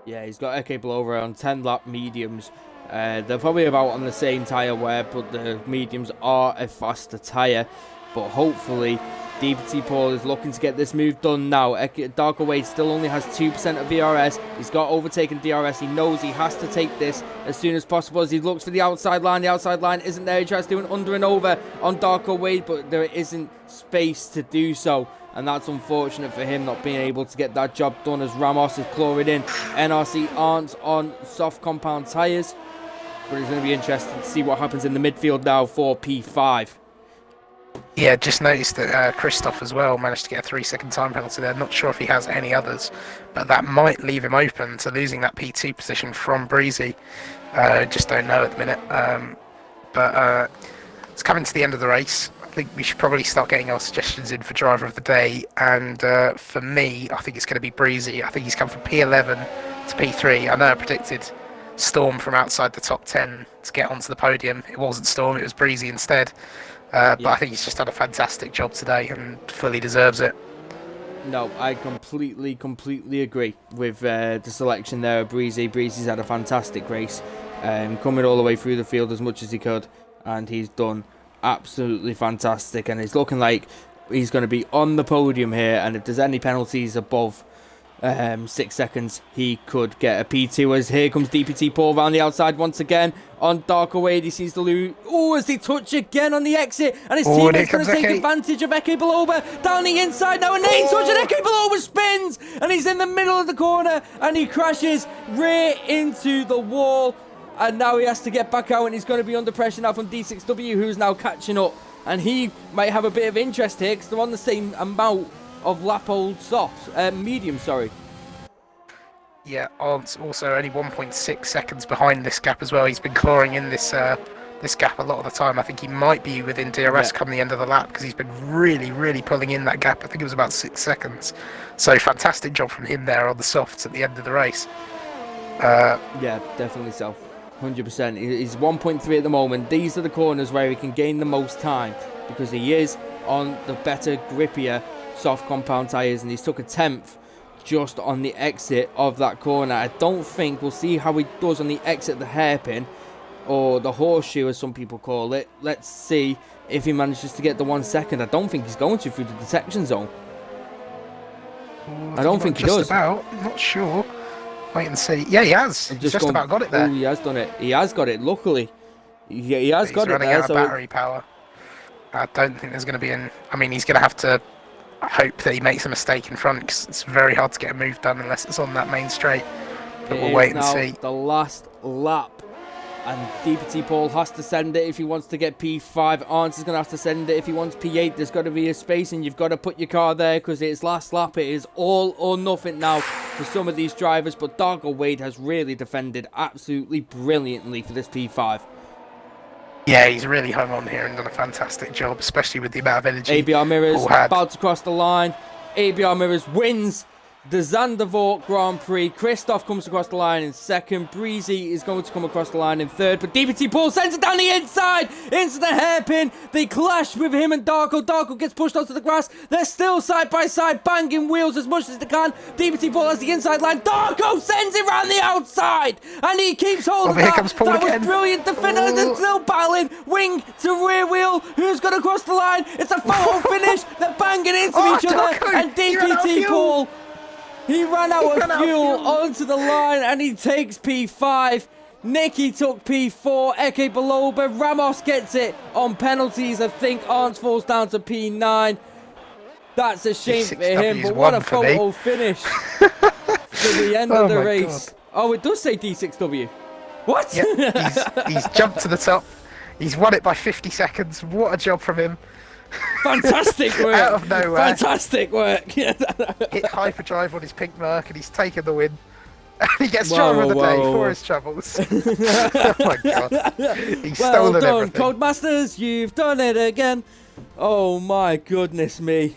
Yeah, he's got Eke Blower on 10 lap mediums. They're probably about on the same tyre wear, but the mediums are a faster tyre. But hopefully, DPT Paul is looking to get this move done now. Darko Wade still only has 2% of DRS. He's got overtaken DRS. He knows he has to take this as soon as possible as he looks for the outside line. The outside line isn't there. He tries to do an under and over on Darko Wade, but there isn't space to do so. And that's unfortunate for him not being able to get that job done as Ramos is clawing in. NRC aren't on soft compound tyres. But it's going to be interesting to see what happens in the midfield now for P5. Yeah, just noticed that Christoph as well managed to get a 3-second time penalty there. Not sure if he has any others, but that might leave him open to losing that P2 position from Breezy. Just don't know at the minute. But it's coming to the end of the race. I think we should probably start getting our suggestions in for driver of the day. And for me, I think it's going to be Breezy. I think he's come from P11 to P3. I know I predicted Storm from outside the top 10 to get onto the podium. It wasn't Storm, it was Breezy instead. But I think he's just done a fantastic job today and fully deserves it. No, I completely agree with the selection there of Breezy. Breezy's had a fantastic race, coming all the way through the field as much as he could, and he's done absolutely fantastic, and it's looking like he's going to be on the podium here, and if there's any penalties above 6 seconds, he could get a P2 as here comes DPT Paul around the outside once again on Darko Wade. He sees the lose. Oh, as they touch again on the exit, and his teammate's going to take advantage of Eke Beloba down the inside now, and Nate touch, and Eke Beloba spins, and he's in the middle of the corner, and he crashes rear into the wall, and now he has to get back out, and he's going to be under pressure now from D6W, who's now catching up, and he might have a bit of interest here because they're on the same amount of lap old softs, medium, sorry. Yeah, Arndt's also only 1.6 seconds behind this gap as well. He's been clawing in this this gap a lot of the time. I think he might be within DRS come the end of the lap because he's been really pulling in that gap. I think it was about 6 seconds. So fantastic job from him there on the softs at the end of the race. Yeah, definitely so. 100%. He's 1.3 at the moment. These are the corners where he can gain the most time because he is on the better, grippier, soft compound tyres, and he's took a 10th just on the exit of that corner. I don't think we'll see how he does on the exit of the hairpin, or the horseshoe as some people call it. Let's see if he manages to get the 1 second. I don't think he's going to through the detection zone. I don't think he does. About, I'm not sure. Wait and see. Yeah, he has. He's just about got it there. Oh, he has done it. He has got it. Luckily, he has got it there. He's running out of battery power. I don't think there's going to be an. I mean, he's going to have to hope that he makes a mistake in front because it's very hard to get a move done unless it's on that main straight. But we'll wait and see. The last lap. And DPT Paul has to send it if he wants to get P5. Arns is going to have to send it if he wants P8. There's got to be a space and you've got to put your car there because it's last lap. It is all or nothing now for some of these drivers. But Dargo Wade has really defended absolutely brilliantly for this P5. Yeah, he's really hung on here and done a fantastic job, especially with the amount of energy. ABR Mirrors about to cross the line. ABR Mirrors wins the Zandvoort Grand Prix. Christoph comes across the line in second. Breezy is going to come across the line in third. But DPT Paul sends it down the inside into the hairpin. They clash with him and Darko. Darko gets pushed onto the grass. They're still side by side, banging wheels as much as they can. DPT Paul has the inside line. Darko sends it round the outside. And he keeps hold of that. That was brilliant. The finish is still battling. Wing to rear wheel. Who's going to cross the line? It's a photo finish. They're banging into each other. Darko, and DPT Paul... He ran out of fuel onto the line and he takes P5. Nicky took P4. Eke Baloba. Ramos gets it on penalties. I think Arns falls down to P9. That's a shame for him, but what a photo finish to the end of the race. God. Oh, it does say D6W. What? Yep, he's jumped to the top. He's won it by 50 seconds. What a job from him. Fantastic work! Out of nowhere. Fantastic work! Hit hyperdrive on his pink Merc and he's taken the win. And he gets driver of the day for his troubles. Oh my god. He's stolen everything. Codemasters, you've done it again. Oh my goodness me.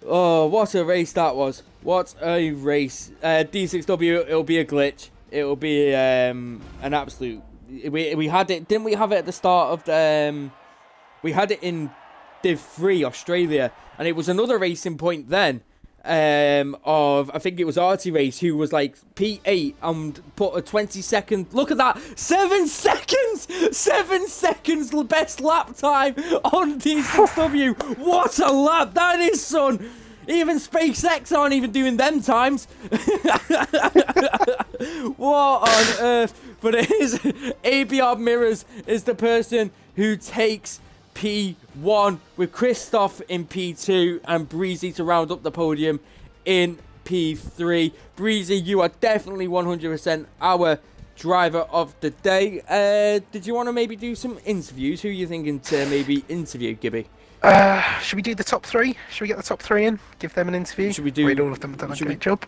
Oh, what a race that was. What a race. D6W, it'll be a glitch. It'll be an absolute... We had it, didn't we have it at the start of the, we had it in Div 3, Australia, and it was another racing point then, of, I think it was Artie Race, who was like P8 and put a 20-second, look at that, 7 seconds, 7 seconds best lap time on D6W. What a lap that is, son. Even SpaceX aren't even doing them times. What on earth? But it is ABR Mirrors is the person who takes P1 with Christoph in P2 and Breezy to round up the podium in P3. Breezy, you are definitely 100% our driver of the day. Did you want to maybe do some interviews? Who are you thinking to maybe interview, Gibby? Should we do the top three? Should we get the top three in? Give them an interview? Should we do... Read all of them have done a great job.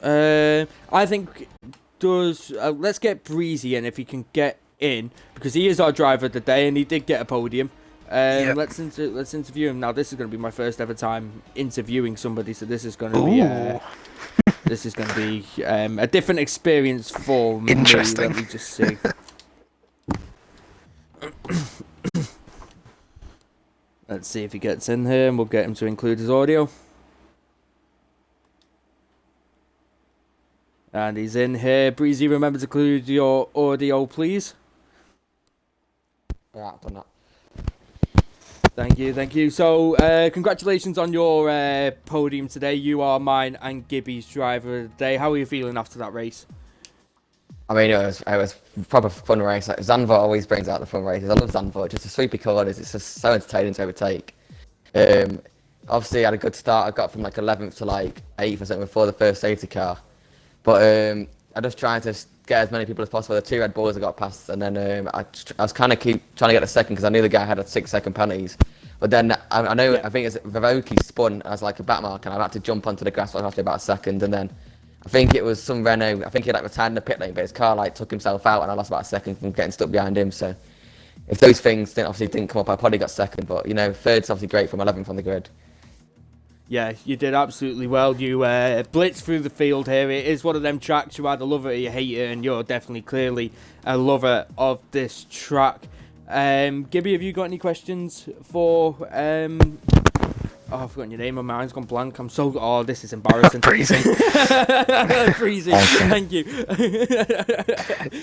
I think... let's get Breezy in if he can get in, because he is our driver of the day and he did get a podium. Yep. Let's interview him. Now, this is going to be my first ever time interviewing somebody, so this is going to be this is going to be a different experience for me. Interesting. Let me just see. Let's see if he gets in here, and we'll get him to include his audio. And he's in here. Breezy, remember to include your audio, please. Yeah, I've done that. Thank you, thank you. So, congratulations on your podium today. You are mine and Gibby's driver of the day. How are you feeling after that race? I mean, it was proper fun race. Like, Zandvoort always brings out the fun races. I love Zandvoort. Just the sweepy corners. It's just so entertaining to overtake. Obviously, I had a good start. I got from like 11th to like 8th or something before the first safety car. But I just trying to get as many people as possible. The 2 Red Bulls I got past, and then I was kind of keep trying to get a second because I knew the guy had a 6-second penalties. But then I know, yeah. I think it's Vivoki spun as like a back mark, and I had to jump onto the grass after about a second, and then I think it was some Renault. I think he like retired in the pit lane, but his car like took himself out, and I lost about a second from getting stuck behind him. So if those things didn't come up, I probably got second. But third's obviously great from 11th on the grid. Yeah, you did absolutely well. You blitzed through the field here. It is one of them tracks you either love it or you hate it, and you're definitely clearly a lover of this track. Gibby, have you got any questions for... I've forgotten your name. My mind's gone blank. This is embarrassing. Breezy. Breezy, thank you.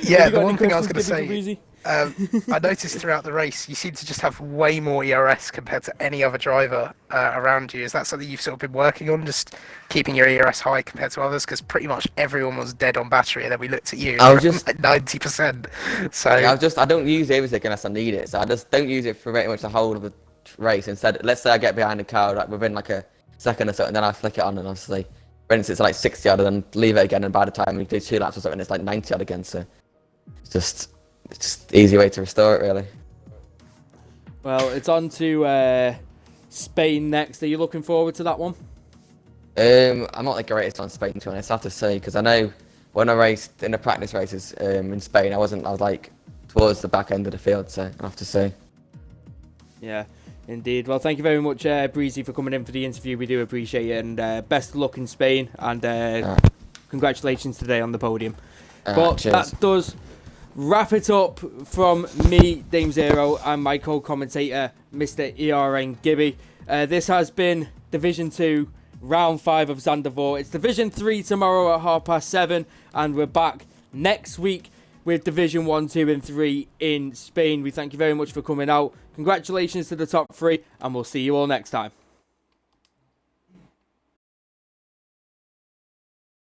Yeah, the one thing I was going to say, I noticed throughout the race, you seem to just have way more ERS compared to any other driver around you. Is that something you've sort of been working on, just keeping your ERS high compared to others? Because pretty much everyone was dead on battery, and then we looked at you, I was just at 90%. So I don't use music unless I need it. So I just don't use it for pretty much the whole of the race. Instead, let's say I get behind the car like within like a second or so, and then I flick it on, and obviously, for instance, it's like 60 odd, and then leave it again, and by the time we do 2 laps or something, it's like 90 odd again. So it's just easy way to restore it, really. Well, it's on to Spain next. Are you looking forward to that one? I'm not the greatest on Spain, to be honest, I have to say, because I know when I raced in the practice races in Spain, I was like towards the back end of the field, so I have to say. Yeah, indeed. Well, thank you very much, Breezy, for coming in for the interview. We do appreciate it, and best of luck in Spain, and congratulations today on the podium. But cheers. that does wrap it up from me, Dame Zero, and my co-commentator, Mr. ERN Gibby. This has been Division 2, Round 5 of Zandvoort. It's Division 3 tomorrow at 7:30, and we're back next week with Division 1, 2 and 3 in Spain. We thank you very much for coming out. Congratulations to the top 3, and we'll see you all next time.